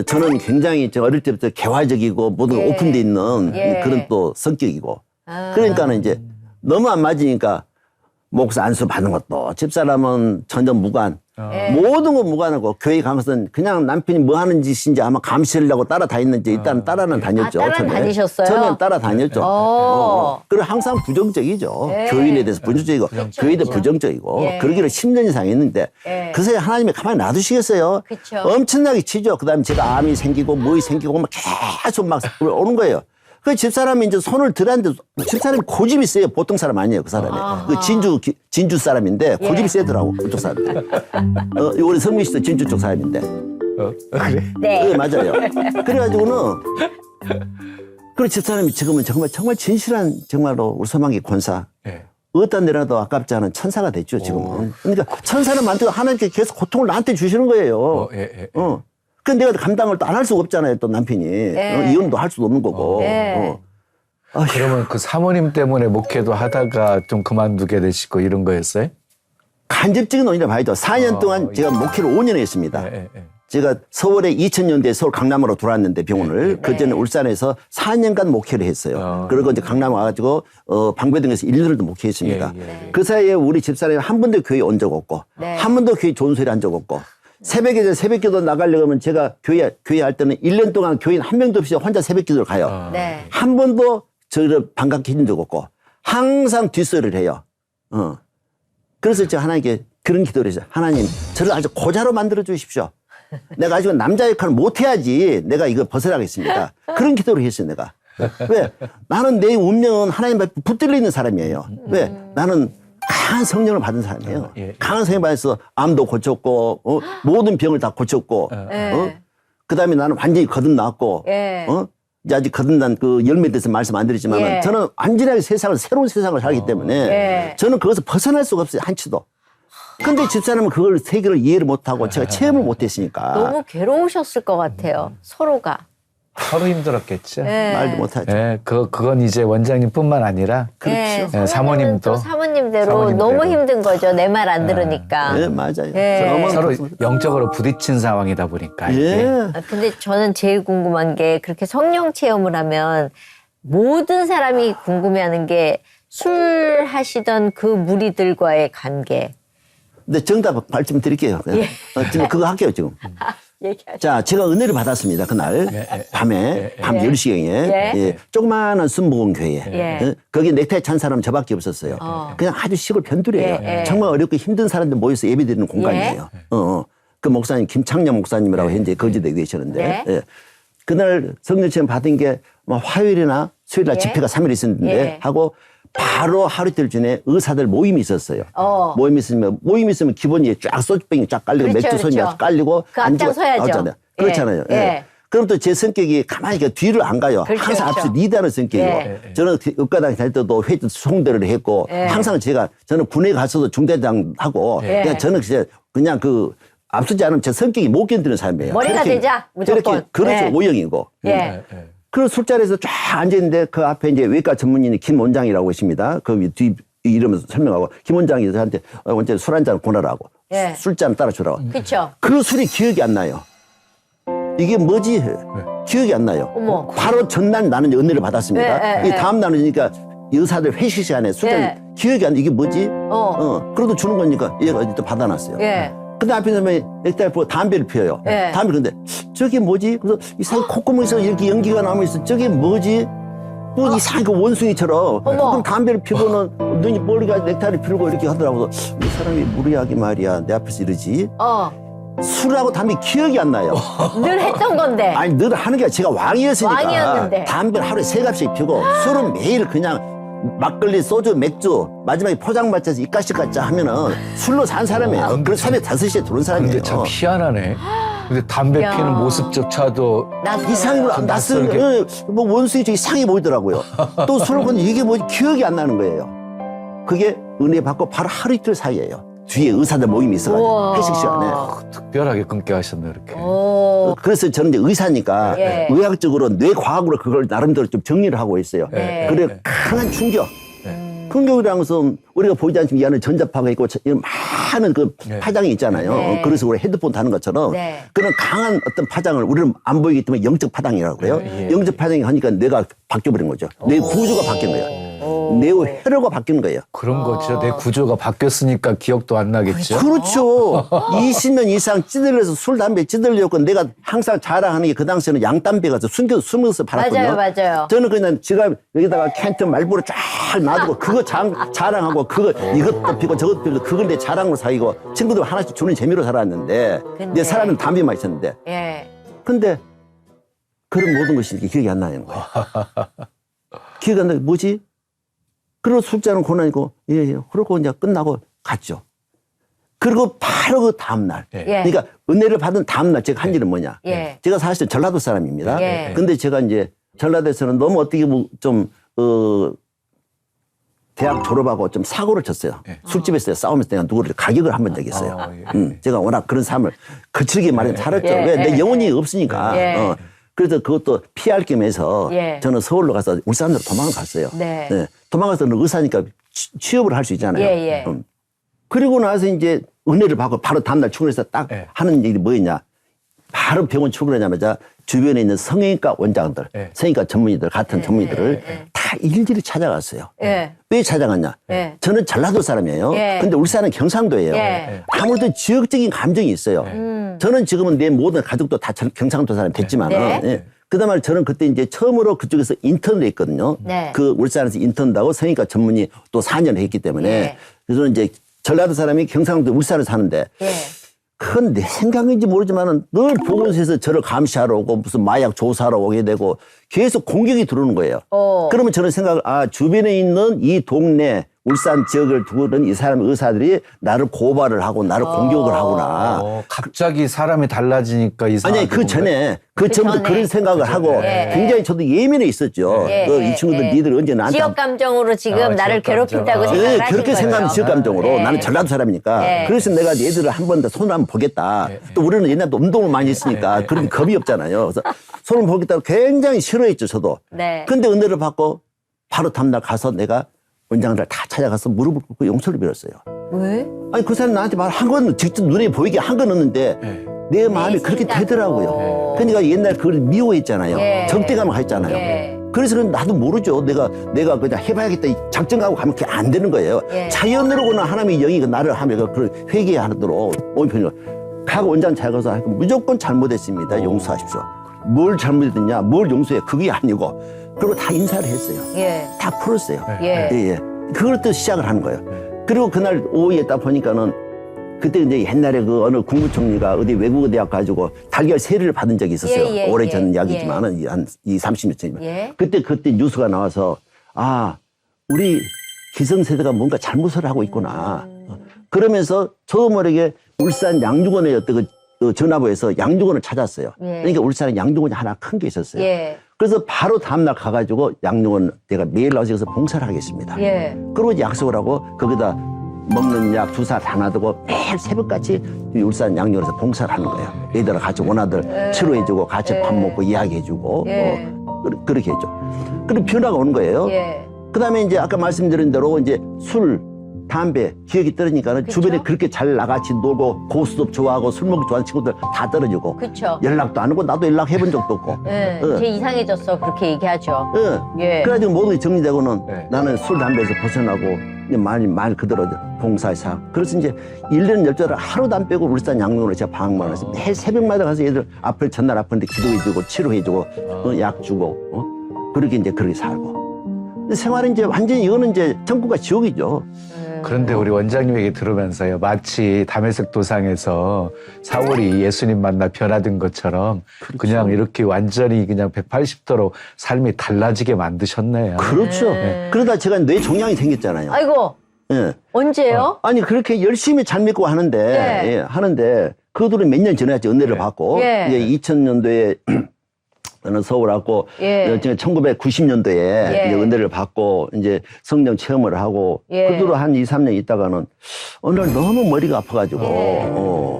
저는 굉장히 저 어릴 때부터 개화적이고 모두가 예. 오픈돼 있는 예. 그런 또 성격이고 아. 그러니까는 이제 너무 안 맞으니까 목사 안수 받는 것도 집사람은 전혀 무관 예. 모든 건 무관하고 교회 간 것은 그냥 남편이 뭐 하는 짓인지 아마 감시하려고 따라다녔는지 일단 따라는 다녔죠. 아, 따라는 다니셨어요? 저는 따라다녔죠. 그리고 항상 부정적이죠. 예. 교인에 대해서 부정적이고 교회도 부정적이고 예. 그러기를 10년 이상 했는데 예. 그 사이에 하나님이 가만히 놔두시겠어요? 그쵸. 엄청나게 치죠. 그다음에 제가 암이 생기고 뭐이 생기고 막 계속 막 오는 거예요. 그 집사람이 이제 손을 들었는데 집사람이 고집이 세요. 보통 사람 아니에요. 그 사람이. 그 진주 사람인데 고집이 예. 세더라고. 그쪽 사람. 우리 성민 씨도 진주 쪽 사람인데. 그래? 네. 네, 맞아요. 그래가지고는 그 집사람이 지금은 정말 진실한 정말로 우리 서망기 권사. 예. 어디다 내려도 아깝지 않은 천사가 됐죠, 지금은. 그러니까 천사는 만들고 하나님께 계속 고통을 나한테 주시는 거예요. 예. 근데 내가 감당을 또 안 할 수가 없잖아요, 또 남편이. 이혼도 할 수도 없는 거고. 그러면 그 사모님 때문에 목회도 하다가 좀 그만두게 되시고 이런 거였어요? 간접적인 원인을 봐야죠. 4년 동안 제가 목회를 5년 했습니다. 예. 제가 서울에 2000년대에 서울 강남으로 들어왔는데 병원을 그 전에 울산에서 4년간 목회를 했어요. 그리고 이제 강남 와가지고 방배동에서 1년을 목회했습니다. 그 사이에 우리 집사람이 한 번도 교회 온 적 없고 네. 한 번도 교회 좋은 소리 한 적 없고 새벽에 새벽기도 나가려고 하면 제가 교회 할 때는 1년 동안 교인 한 명도 없이 혼자 새벽기도를 가요. 네. 한 번도 저를 반갑게 해준 적 없고 항상 뒷소리를 해요. 그래서 제가 하나님께 그런 기도를 했어요. 하나님 저를 아주 고자로 만들어 주십시오. 내가 아직 남자 역할을 못해야지 내가 이거 벗어나겠습니다. 그런 기도를 했어요, 내가. 왜? 나는 내 운명은 하나님 앞에 붙들려 있는 사람이에요. 왜? 나는 강한 성령을 받은 사람이에요. 강한 성령을 받아서 암도 고쳤고, 모든 병을 다 고쳤고, 그 다음에 나는 완전히 거듭났고, 이제 아직 거듭난 그 열매에 대해서 말씀 안 드리지만 예. 저는 완전하게 새로운 세상을 살기 때문에 저는 그것을 벗어날 수가 없어요, 한치도. 근데 집사람은 그걸 세계를 이해를 못하고 제가 체험을 못했으니까. 너무 괴로우셨을 것 같아요. 서로가. 서로 힘들었겠죠. 말도 못하죠. 예, 그건 이제 원장님뿐만 아니라 네, 예, 사모님도 사모님대로 사모님대로. 너무 힘든 거죠. 내 말 안 들으니까. 네, 맞아요. 예. 서로 영적으로 부딪힌 상황이다 보니까. 예. 이게. 아, 근데 저는 제일 궁금한 게 그렇게 성령 체험을 하면 모든 사람이 궁금해하는 게 술 하시던 그 무리들과의 관계. 근데 정답 말씀드릴게요. 지금 그거 할게요, 지금. 얘기하죠. 자, 제가 은혜를 받았습니다. 그날 밤에 밤 10시경에 예. 조그마한 순복음 교회. 예. 거기 넥타이 찬 사람 저밖에 없었어요. 그냥 아주 시골 변두리예요. 예. 정말 어렵고 힘든 사람들 모여서 예배드리는 공간이에요. 그 목사님 김창녕 목사님이라고 현재 거제도에 계시는데 예. 그날 성령 체험 받은 게 뭐 화요일이나 수요일날 예. 집회가 3일 있었는데 예. 하고 바로 하루 이틀 전에 의사들 모임이 있었어요. 모임이 있으면 기본이 쫙 소주병이 쫙 깔리고 그렇죠, 맥주 손이 그렇죠. 깔리고 그 앞장 서야죠. 나오잖아요. 그렇잖아요. 예. 예. 그럼 또 제 성격이 가만히 뒤를 안 가요. 그렇죠, 항상 그렇죠. 앞서 리드하는 성격이고 예. 저는 의과당 다닐 때도 회의 송대를 했고 항상 저는 군에 가서도 중대장 하고 그냥 저는 그냥 그 앞서지 않으면 제 성격이 못 견디는 사람이에요. 머리가 되자, 무조건. 그렇죠. 예. O형이고. 예. 그 술자리에서 쫙 앉아있는데 그 앞에 이제 외과 전문의인 김 원장이라고 계십니다. 그 뒤 이름을 설명하고 김 원장이 저한테 언제 술 한잔 권하라고 예. 술잔 따라주라고. 그렇죠. 그 술이 기억이 안 나요. 이게 뭐지? 기억이 안 나요. 어머. 바로 전날 나는 은혜를 받았습니다. 예. 이 다음 날은 그러니까 의사들 회식 시간에 술잔 예. 기억이 안 나. 이게 뭐지? 그래도 주는 거니까 얘가 어디 또 받아놨어요. 예. 근데 앞에 서면 넥타이 보고 담배를 피워요. 예. 담배 근데 저게 뭐지? 그래서 이상하게 콧구멍에서 이렇게 연기가 나면서 저게 뭐지? 뭐 이상하게 원숭이처럼 그럼 담배를 피고는 눈이 머리가 넥타이를 피우고 이렇게 하더라고. 이 사람이 무리하게 말이야 내 앞에서 이러지? 술하고 담배 기억이 안 나요. 늘 했던 건데. 아니 늘 하는 게 제가 왕이었으니까 왕이었는데. 담배를 하루에 3갑씩 피우고 술은 매일 그냥 막걸리, 소주, 맥주 마지막에 포장마차에서 이까씩 갖자 하면은 술로 산 사람이에요. 그래서 새벽 5시에 들어온 사람이에요. 근데 참 희한하네. 근데 담배 야. 피는 모습조차도 이상이 좀 낯설게 낯설게. 뭐 원수이 좀 이상해 보이더라고요. 또 술을 먹는데 이게 뭐지 기억이 안 나는 거예요. 그게 은혜 받고 바로 하루 이틀 사이예요. 뒤에 의사들 모임이 있어가지고 우와. 회식 시간에. 특별하게 끊게 하셨네 이렇게. 오. 그래서 저는 이제 의사니까 예. 의학적으로 뇌과학으로 그걸 나름대로 좀 정리를 하고 있어요. 네. 그래 강한 충격. 충격이라는 것은 우리가 보이지 않지만 이 안에 전자파가 있고 이런 많은 그 네. 파장이 있잖아요. 네. 그래서 우리 헤드폰 다는 것처럼 네. 그런 강한 어떤 파장을 우리는 안 보이기 때문에 영적 파장이라고 그래요. 네. 영적 파장이 하니까 뇌가 바뀌어버린 거죠. 내 구조가 바뀐 거예요. 뇌 회로가 바뀌는 거예요. 그런 거죠. 내 구조가 바뀌었으니까 기억도 안 나겠죠. 그렇죠. 20년 이상 찌들려서 술, 담배 찌들렸고 내가 항상 자랑하는 게 그 당시에는 양담배가 숨어서 팔았거든요. 맞아요. 저는 그냥 지갑 여기다가 캔트 말보로 쫙 놔두고 그거 자랑하고 그거 이것도 피고 저것도 피고 그걸 내 자랑으로 사귀고 친구들 하나씩 주는 재미로 살았는데 근데- 내 사람은 담배만 있었는데 예. 근데 그런 모든 것이 이렇게 기억이 안 나는 거예요. 기억이 안 나. 뭐지? 그리고 술자는 고난이고 예. 그러고 이제 끝나고 갔죠. 그리고 바로 그 다음날. 예. 예. 그러니까 은혜를 받은 다음날 제가 한 일은 뭐냐. 예. 제가 사실 전라도 사람입니다. 예. 근데 제가 이제 전라도에서는 너무 어떻게 좀, 대학 졸업하고 좀 사고를 쳤어요. 예. 술집에서 싸우면서 내가 누구를 가격을 한 번 적이 있어요. 예. 제가 워낙 그런 삶을 거칠게 말해 살았죠. 예. 왜? 내 예. 영혼이 없으니까. 예. 그래서 그것도 피할 겸해서 예. 저는 서울로 가서 울산으로 도망을 갔어요. 네. 도망가서 의사니까 취업을 할 수 있잖아요. 예. 그리고 나서 이제 은혜를 받고 바로 다음날 출근해서 딱 예. 하는 일이 뭐였냐. 바로 병원 출근하자마자 주변에 있는 성형외과 원장들, 예. 성형외과 전문의들, 같은 전문의들을 다 일일이 찾아갔어요. 예. 왜 찾아갔냐? 예. 저는 전라도 사람이에요. 예. 근데 울산은 경상도예요. 예. 아무래도 지역적인 감정이 있어요. 저는 지금은 내 모든 가족도 다 경상도 사람 됐지만은, 네. 예. 그다음에 저는 그때 이제 처음으로 그쪽에서 인턴을 했거든요. 네. 그 울산에서 인턴도 하고 성형외과 전문의 또 4년을 했기 때문에. 예. 그래서 이제 전라도 사람이 경상도 울산에 사는데 예. 그건 내 생각인지 모르지만은 늘 보건소에서 저를 감시하러 오고 무슨 마약 조사하러 오게 되고 계속 공격이 들어오는 거예요. 그러면 저는 생각을 주변에 있는 이 동네 울산 지역을 두고는 이 사람 의사들이 나를 고발을 하고 나를 공격을 하구나. 갑자기 사람이 달라지니까 이상하게. 아니 그 전에 그 전부터 전에. 그런 생각을 하고 예. 굉장히 저도 예민해 있었죠. 예. 이 친구들 니들 언제 나한테 지역 감정으로 지금 나를 지역 괴롭힌다고 감정. 생각을 하신 그렇게 거죠. 생각하면 지역 감정으로 예. 나는 전라도 사람이니까 예. 그래서 내가 얘들을 한 번 더 손을 한번 보겠다. 또 우리는 옛날부터 운동을 많이 했으니까 그런 겁이 없잖아요. 그래서 손을 보겠다고 굉장히 싫어했죠, 저도. 네. 근데 은혜를 받고 바로 다음날 가서 내가 원장들 다 찾아가서 무릎을 꿇고 용서를 빌었어요. 왜? 아니 그 사람 나한테 말 한 건 직접 눈에 보이게 한 건 없는데 내 마음이 그렇게 생각으로. 되더라고요. 그러니까 옛날 그걸 미워했잖아요. 예. 적대감을 가졌잖아요. 예. 그래서 나도 모르죠. 내가 그냥 해봐야겠다 이 작정하고 가면 그게 안 되는 거예요. 예. 자연으로구나 하나님의 영이 나를 하면 그걸 회개하도록 온 편이고 각 원장 잘 가서 무조건 잘못했습니다. 용서하십시오. 뭘 잘못했느냐, 뭘 용서해 그게 아니고 그리고 다 인사를 했어요. 예. 다 풀었어요. 예. 예. 그걸 또 시작을 하는 거예요. 그리고 그날 오후에 딱 보니까는 그때 이제 옛날에 그 어느 국무총리가 어디 외국어 대학 가지고 달걀 세례를 받은 적이 있었어요. 예, 예, 오래전 예, 이야기지만은 한 30년 전이면. 예. 그때 뉴스가 나와서 우리 기성세대가 뭔가 잘못을 하고 있구나. 그러면서 처음 모르게 울산 양주원의 어떤 그 전화부에서 양주원을 찾았어요. 예. 그러니까 울산에 양주원이 하나 큰 게 있었어요. 예. 그래서 바로 다음날 가가지고 양주원 내가 매일 나와서 여기서 봉사를 하겠습니다. 예. 그리고 이제 약속을 하고 거기다 먹는 약 주사 다 놔두고 매일 새벽같이 울산 양주원에서 봉사를 하는 거예요. 애들하고 같이 원아들 치료해주고 같이 밥 먹고 이야기해주고 예. 그렇게 했죠. 그럼 변화가 오는 거예요. 예. 그다음에 이제 아까 말씀드린 대로 이제 술, 담배 기억이 떨어지니까는 주변에 그렇게 잘 나같이 놀고 고수도 좋아하고 술 먹기 좋아하는 친구들 다 떨어지고 그쵸. 연락도 안 하고 나도 연락해본 적도 없고. 예. 제 이상해졌어. 그렇게 얘기하죠. 예. 그래가지고 모든 게 정리되고는 네. 나는 술, 담배에서 벗어나고 이제 말 그대로 봉사사. 그래서 이제 1년 10달을 하루도 안 빼고 울산 양릉으로 제가 방학만 해서 매일 새벽마다 가서 얘들 전날 아픈데 기도해주고 치료해주고 약 주고 그렇게 이제 그렇게 살고. 근데 생활은 이제 완전히 이거는 이제 천국과 지옥이죠. 그런데 우리 원장님 얘기 들으면서요, 마치 담에색 도상에서 사울이 예수님 만나 변화된 것처럼 그냥 이렇게 완전히 그냥 180도로 삶이 달라지게 만드셨네요. 그렇죠. 그러다 제가 뇌 종양이 생겼잖아요. 아이고. 예. 언제요? 아니 그렇게 열심히 잘 믿고 하는데 네. 하는데 그들은 몇 년 전에 했지, 은혜를 예. 받고. 예. 이제 2000년도에 저는 서울 왔고, 예. 1990년도에 예. 이제 은혜를 받고, 이제 성령 체험을 하고, 예. 그대로 한 2, 3년 있다가는 어느 날 너무 머리가 아파가지고, 예.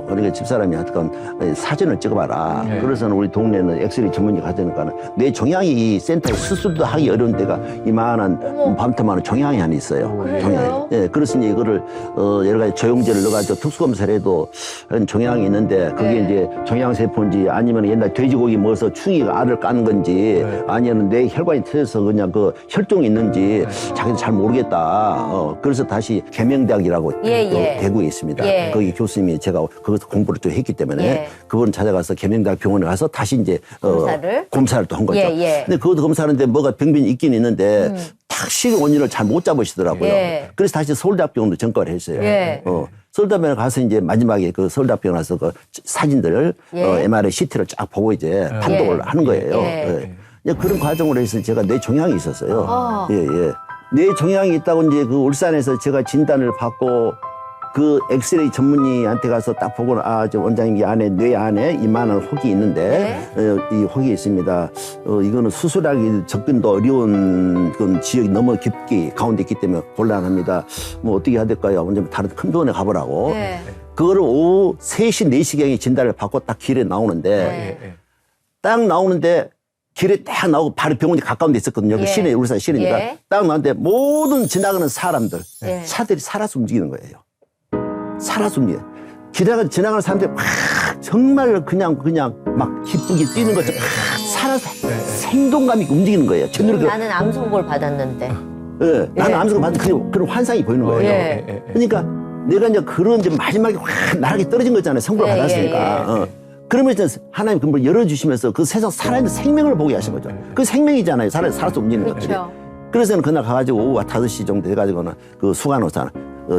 그러니까 집사람이 하여튼 사진을 찍어봐라. 예. 그래서는 우리 동네는 엑스레이 전문의가 가자니까 뇌 종양이 센터에 수술도 하기 어려운 데가 이만한 밤새만한 종양이 하나 있어요. 그래요? 종양이. 예, 그래서 이제 이거를 여러 가지 조영제를 넣어가지고 특수검사를 해도 종양이 있는데 그게 네. 이제 종양세포인지 아니면 옛날 돼지고기 먹어서 충이가 알을 깐 건지 네. 아니면 뇌 혈관이 터져서 그냥 그 혈종이 있는지 자기도 잘 모르겠다. 그래서 다시 계명대학이라고 예, 예. 대구에 있습니다. 예. 거기 교수님이 제가 거기서 공부를 좀 했기 때문에 예. 그분 찾아가서 계명대학 병원에 가서 다시 이제 검사를 또 한 거죠. 예, 예. 근데 그것도 검사하는데 뭐가 병변이 있긴 있는데 확실히 원인을 잘 못 잡으시더라고요. 예. 그래서 다시 서울대학병원도 전과를 했어요. 예. 서울대병원에 가서 이제 마지막에 그 서울대병원 가서 그 사진들을 예. MRI CT를 쫙 보고 이제 판독을 하는 거예요. 예. 예. 그런 과정으로 해서 제가 뇌 종양이 있었어요. 아. 예, 예. 뇌 종양이 있다고 이제 그 울산에서 제가 진단을 받고 그 엑스레이 전문의한테 가서 딱 보고는 저 원장님 이 안에 뇌 안에 이만한 혹이 있는데 이 혹이 있습니다. 이거는 수술하기 접근도 어려운 그런 지역이 너무 깊게 가운데 있기 때문에 곤란합니다. 뭐 어떻게 해야 될까요? 먼저 다른 큰 병원에 가보라고. 네. 그거를 오후 3시, 4시경에 진단을 받고 딱 길에 나오는데 네. 딱 나오는데 길에 딱 나오고 바로 병원이 가까운 데 있었거든요. 예. 그 시내, 울산 시내니까. 예. 딱 나오는데 모든 지나가는 사람들, 예. 차들이 살아서 움직이는 거예요. 살아서 움직여. 지나가는 사람들이 막 정말 그냥 막 기쁘게 뛰는 것처럼 막 살아서 생동감 있게 움직이는 거예요. 전율이 나는 암 선고를 받았는데. 예, 나는 아무튼 받은 그런 환상이 보이는 거예요. 예. 그러니까 내가 이제 그런 이제 마지막에 확 나락에 떨어진 거잖아요. 선고를 예, 받았으니까. 예, 그러면 이제 하나님 그 문 열어주시면서 그 세상 살아있는 생명을 보게 하신 거죠. 그 생명이잖아요. 살아서 움직이는 것들이. 그렇죠. 그래서 그날 가가지고 오후 5시 정도 돼가지고는 그 수간호사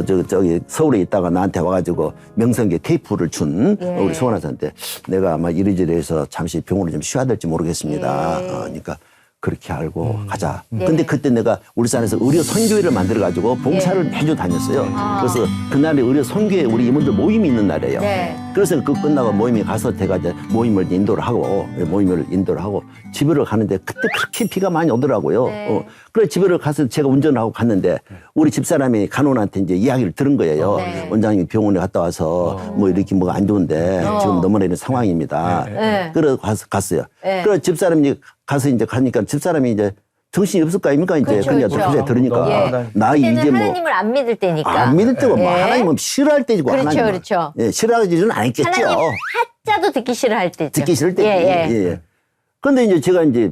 저기 서울에 있다가 나한테 와가지고 명성계 테이프를 준 예. 우리 수간호사한테 내가 아마 이리저리 해서 잠시 병원을 좀 쉬어야 될지 모르겠습니다. 예. 그러니까 그렇게 알고 가자. 예. 근데 그때 내가 울산에서 의료 선교회를 만들어가지고 봉사를 예. 매주 다녔어요. 아. 그래서 그날에 의료 선교회 우리 임원들 모임이 있는 날이에요. 네. 그래서 그 끝나고 모임에 가서 제가 이제 모임을 인도를 하고 집으로 가는데 그때 그렇게 비가 많이 오더라고요. 네. 그래 집으로 가서 제가 운전을 하고 갔는데 우리 집사람이 간호원한테 이제 이야기를 들은 거예요. 네. 원장님이 병원에 갔다 와서 뭐 이렇게 뭐가 안 좋은데 지금 너무 이런 상황입니다. 네. 그래 갔어요. 네. 그래 집사람이 가서 이제 가니까 집사람이 이제 정신이 없을 거 아닙니까? 이제 그렇죠, 그냥 그렇죠. 그제 들으니까 예. 나 그때는 이제 뭐 하나님을 안 믿을 때니까. 안 믿을 때고 뭐 예. 하나님은 싫어할 때고 그렇죠, 하나님은 그렇죠. 예, 싫어하지는 않겠죠. 하나님 하자도 듣기 싫어할 때죠. 듣기 싫을 때. 예, 예. 예. 그런데 이제 제가 이제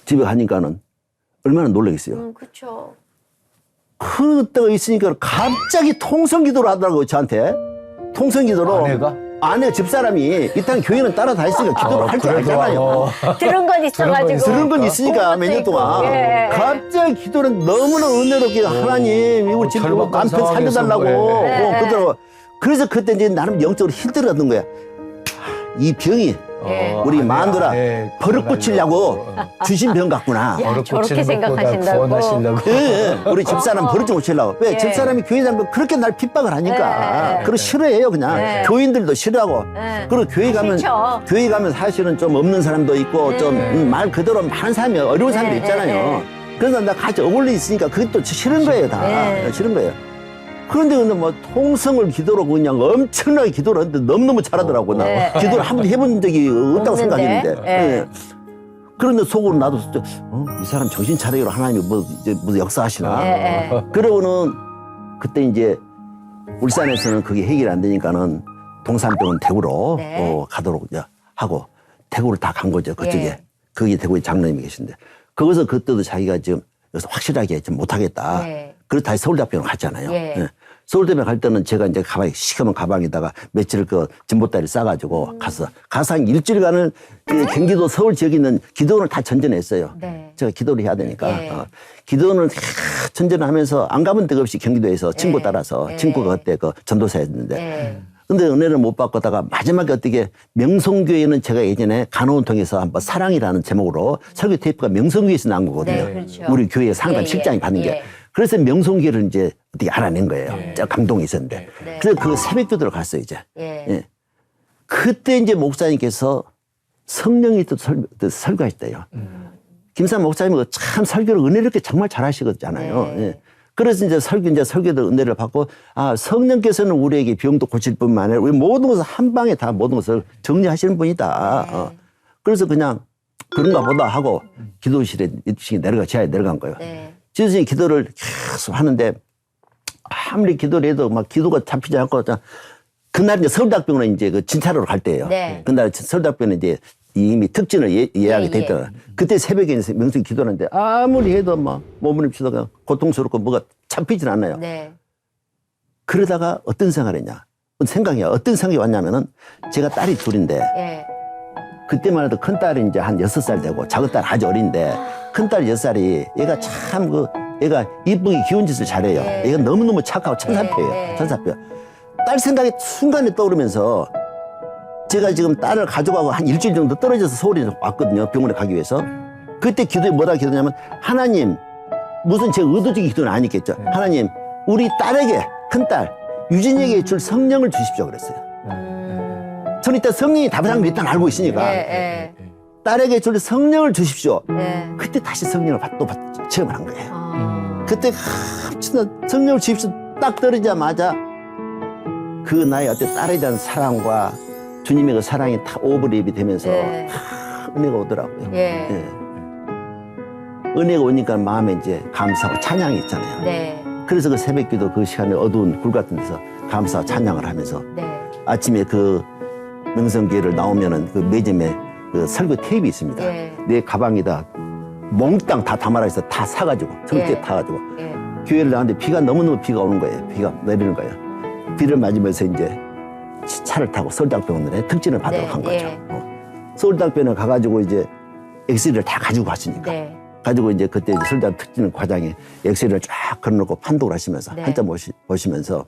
집에 가니까는 얼마나 놀라겠어요. 그렇죠. 그때가 있으니까 갑자기 통성기도를 하더라고요, 저한테. 통성기도로. 아내 집사람이 일단 교회는 따라다녔으니까 기도를 할 줄 알잖아요. 들은 건 있어가지고. 들은 건 있으니까 몇 년 동안. 예. 갑자기 기도는 너무나 은혜롭게 하나님, 우리 집 남편 살려달라고. 예. 그러더라고. 그래서 그때 이제 나름 영적으로 힘들었던 거야. 이 병이 예. 우리 마누라 버릇 고치려고 주신 병 같구나. 야, 저렇게 생각하신다고. 예, 우리 집사람 버릇 좀 고치려고. 왜? 예. 집사람이 교회 다니면 그렇게 날 핍박을 하니까. 예. 그걸 싫어해요, 그냥. 예. 교인들도 싫어하고. 예. 그리고 싫죠. 교회 가면 사실은 좀 없는 사람도 있고, 좀 말 그대로 많은 사람이, 어려운 사람도 예. 있잖아요. 그래서 나 같이 어울려 있으니까 그게 또 싫은 거예요, 다. 예. 싫은 거예요. 그런데 뭐 통성을 기도로 그냥 엄청나게 기도를 하는데 너무너무 잘하더라고. 나 네. 기도를 한 번 해본 적이 없다고 없는데? 생각했는데. 예. 예. 그런데 속으로 나도 이 사람 정신 차리기로 하나님이 이제 무슨 역사하시나. 예, 예. 그러고는 그때 이제 울산에서는 그게 해결이 안 되니까는 동산병원 대구로 네. 가도록 이제 하고 대구를 다 간 거죠. 그쪽에. 예. 거기 대구에 장로님이 계신데. 거기서 그때도 자기가 지금 여기서 확실하게 좀 못하겠다. 네. 그래서 다시 서울대병원 갔잖아요. 예. 예. 서울대병원 갈 때는 제가 이제 시커먼 가방에다가 며칠 그 진보다리 싸가지고 가서 한 일주일간을 경기도 서울 지역에 있는 기도원을 다 전전했어요. 네. 제가 기도를 해야 되니까. 예. 기도원을 전전을 하면서 안 가본 데가 없이 경기도에서 친구 따라서 예. 친구가 그때 그 전도사였는데. 예. 근데 은혜를 못 받고다가 마지막에 어떻게 명성교회는 제가 예전에 간호원 통해서 한번 사랑이라는 제목으로 설교 테이프가 명성교회에서 나온 거거든요. 네, 그렇죠. 우리 교회 상담 예, 실장이 예. 받는 게. 예. 그래서 명성교회를 이제 어떻게 알아낸 거예요. 저 감동이 있었는데. 네. 그래서 그 새벽 기도를 갔어요, 이제. 예. 예. 그때 이제 목사님께서 성령이 또 설교하셨대요. 김삼 목사님은 참 설교를 은혜롭게 정말 잘하시거든요. 네. 예. 그래서 이제 설교도 은혜를 받고, 아, 성령께서는 우리에게 병도 고칠 뿐만 아니라 우리 모든 것을 한 방에 다 모든 것을 정리하시는 분이다. 그래서 그냥 그런가 보다 하고 기도실에 지하에 내려간 거예요. 네. 지어서 기도를 계속 하는데 아무리 기도를 해도 막 기도가 잡히지 않고 그날 이제 서울대학병원에 이제 그 진찰하러 갈 때예요. 네. 그날 서울대학병원에 이제 이미 특진을 예약이 돼 있더라. 그때 새벽에 이제 명칭 기도하는데 아무리 해도 막 몸을 입시다가 고통스럽고 뭐가 잡히질 않아요. 네. 그러다가 어떤 생각을 했냐. 어떤 생각이 왔냐면은 제가 딸이 둘인데 예. 그때만 해도 큰 딸이 이제 한 6살 되고 작은 딸 아주 어린데 큰 딸이 6살이 얘가 참 얘가 이쁘게 귀여운 짓을 잘해요. 네. 얘가 너무너무 착하고 천사표예요. 네. 천사표. 딸 생각이 순간에 떠오르면서 제가 지금 딸을 가져가고 한 일주일 정도 떨어져서 서울에 왔거든요. 병원에 가기 위해서. 그때 기도에 뭐라 기도냐면 하나님, 무슨 제 의도적인 기도는 아니겠죠. 하나님, 우리 딸에게, 큰딸 유진이에게 줄 성령을 주십시오 그랬어요. 저는 일단 성령이 답이라는 걸 일단 알고 있으니까 예. 딸에게 줄 성령을 주십시오. 예. 그때 다시 성령을 또 체험을 한 거예요. 아. 그때 진짜 성령을 주십시오 딱 떨어지자마자 그 나의 어떤 딸에 대한 사랑과 주님의 그 사랑이 다 오버랩이 되면서 네. 은혜가 오더라고요. 예. 예. 은혜가 오니까 마음에 이제 감사하고 찬양이 있잖아요. 네. 그래서 그 새벽기도 그 시간에 어두운 굴 같은 데서 감사와 찬양을 하면서 네. 아침에 그 명성교회를 나오면은 그 매점에 그 설교 테이프 있습니다. 예. 내 가방에다 몽땅 다 담아라 해서 다 사가지고 성대 예. 타가지고 예. 교회를 나왔는데 비가 너무너무 비가 오는 거예요. 비가 내리는 거예요. 비를 맞으면서 이제 차를 타고 서울대학병원에 특진을 받으러 네, 간 거죠. 예. 서울대학병원에 가가지고 이제 엑스레이를 다 가지고 왔으니까. 네. 가지고 이제 그때 이제 서울대학 특진 과장이 엑스레이를 쫙 걸어놓고 판독을 하시면서 네. 한참 보시면서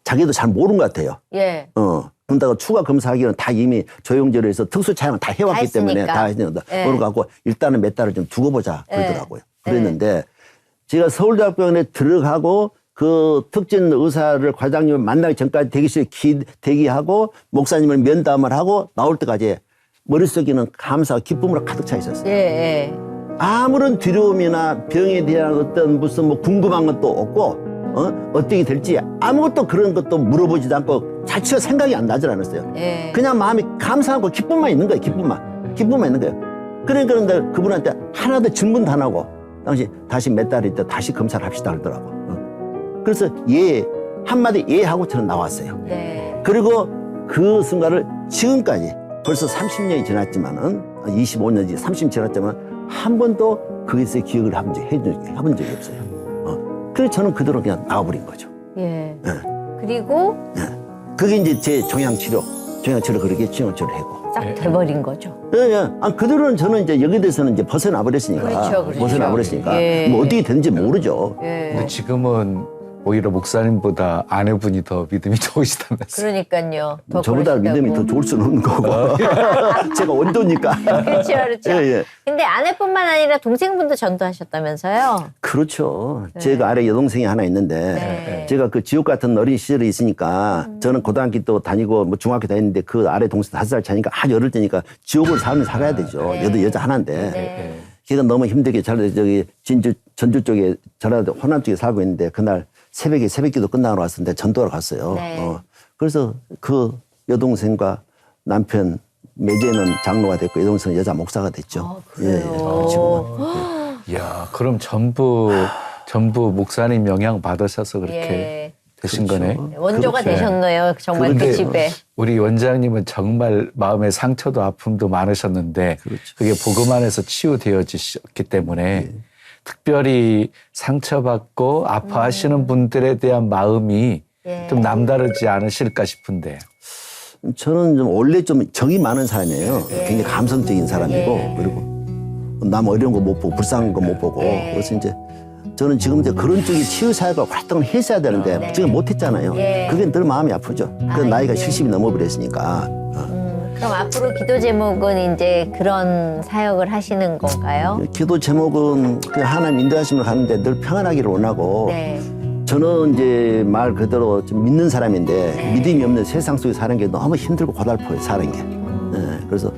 자기도 잘 모르는 것 같아요. 예. 그런다고 추가 검사하기는 다 이미 조영제로 해서 특수 촬영 다 해왔기 다 때문에 했으니까. 다 했는데 예. 모르고 일단은 몇 달을 좀 두고 보자 예. 그러더라고요. 그랬는데 제가 서울대학병원에 들어가고 그 특진 의사를 과장님을 만나기 전까지 대기실에 대기하고 목사님을 면담을 하고 나올 때까지 머릿속에는 감사와 기쁨으로 가득 차 있었어요. 예. 아무런 두려움이나 병에 대한 어떤 무슨 뭐 궁금한 것도 없고 어떻게 될지 아무것도 그런 것도 물어보지도 않고 자체가 생각이 안 나질 않았어요. 예. 그냥 마음이 감사하고 기쁨만 있는 거예요. 기쁨만 있는 거예요. 그런데 그분한테 하나도 질문도 안 하고 당시 다시 몇 달 있다 다시 검사를 합시다 그러더라고. 그래서 한마디 하고 저는 나왔어요. 네. 그리고 그 순간을 지금까지 벌써 30년이 지났지만은 25년이 30년 지났지만 한 번도 거기서 기억을 해본 적이 없어요. 그래서 저는 그대로 그냥 나와버린 거죠. 예. 예. 그리고 그게 이제 제 종양치료 그렇게 종양치료를 하고. 싹 돼버린 거죠. 예. 그대로는 저는 이제 여기 대해서는 이제 벗어나버렸으니까. 그렇죠. 벗어나버렸으니까. 예. 뭐 어떻게 되는지 모르죠. 예. 근데 지금은 오히려 목사님보다 아내분이 더 믿음이 좋으시다면서요. 그러니까요. 더 저보다 그러시다고. 믿음이 더 좋을 수는 없는 거고. 제가 원조니까. 그렇죠. 예. 근데 아내뿐만 아니라 동생분도 전도하셨다면서요? 그렇죠. 제가 아래 여동생이 하나 있는데 네. 제가 그 지옥 같은 어린 시절이 있으니까 저는 고등학교 또 다니고 뭐 중학교 다녔는데 그 아래 동생 5살 차니까 아주 어릴 때니까 지옥을 살아야 되죠. 네. 여자 하나인데. 네. 걔가 너무 힘들게 저기 전주 쪽에 전라도 호남 쪽에 살고 있는데 그날 새벽기도 끝나고 왔었는데 전도하러 갔어요. 네. 그래서 그 여동생과 남편 매제는 장로가 됐고 여동생은 여자 목사가 됐죠. 아, 그래요? 지금은. 이야, 그럼 전부 목사님 영향 받으셔서 그렇게 예. 되신 그렇죠. 거네. 원조가 그렇게. 되셨네요. 정말 그 그런데 집에. 우리 원장님은 정말 마음의 상처도 아픔도 많으셨는데 그렇죠. 그게 복음 안에서 치유되어지셨기 때문에 특별히 상처받고 아파하시는 분들에 대한 마음이 예. 좀 남다르지 않으실까 싶은데. 저는 좀 원래 좀 정이 많은 사람이에요. 예. 굉장히 감성적인 사람이고 예. 그리고 남 어려운 거 못 보고 불쌍한 거 못 보고 예. 그래서 이제 저는 지금 이제 그런 쪽이 치유 사역을 활동을 했어야 되는데 네. 지금 못 했잖아요. 예. 그게 늘 마음이 아프죠. 그 나이가 예. 70이 넘어버렸으니까. 그럼 앞으로 기도 제목은 이제 그런 사역을 하시는 건가요? 기도 제목은 그 하나님 인도하심을 가는데 늘 평안하기를 원하고 네. 저는 이제 말 그대로 좀 믿는 사람인데 네. 믿음이 없는 세상 속에 사는 게 너무 힘들고 고달퍼요, 사는 게. 그래서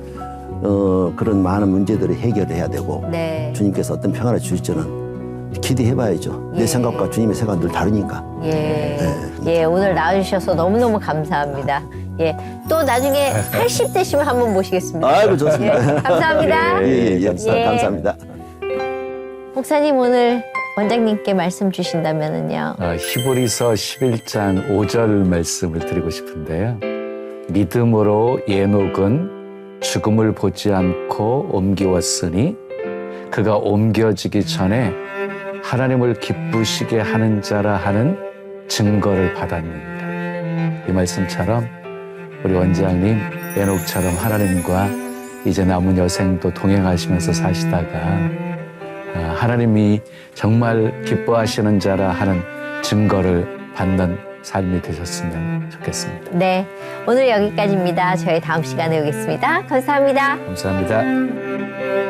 그런 많은 문제들을 해결해야 되고 네. 주님께서 어떤 평화를 주실지는 기대해봐야죠. 예. 내 생각과 주님의 생각은 늘 다르니까. 예. 예, 오늘 나와주셔서 너무너무 감사합니다. 예. 또 나중에 80대시면 한번 모시겠습니다. 아이고 좋습니다. 예, 감사합니다. 예. 예. 감사합니다. 목사님 오늘 원장님께 말씀 주신다면은요. 히브리서 11장 5절 말씀을 드리고 싶은데요. 믿음으로 에녹은 죽음을 보지 않고 옮기웠으니 그가 옮겨지기 전에 하나님을 기쁘시게 하는 자라 하는 증거를 받았느니라. 이 말씀처럼 우리 원장님 에녹처럼 하나님과 이제 남은 여생도 동행하시면서 사시다가 하나님이 정말 기뻐하시는 자라 하는 증거를 받는 삶이 되셨으면 좋겠습니다. 네. 오늘 여기까지입니다. 저희 다음 시간에 오겠습니다. 감사합니다. 감사합니다.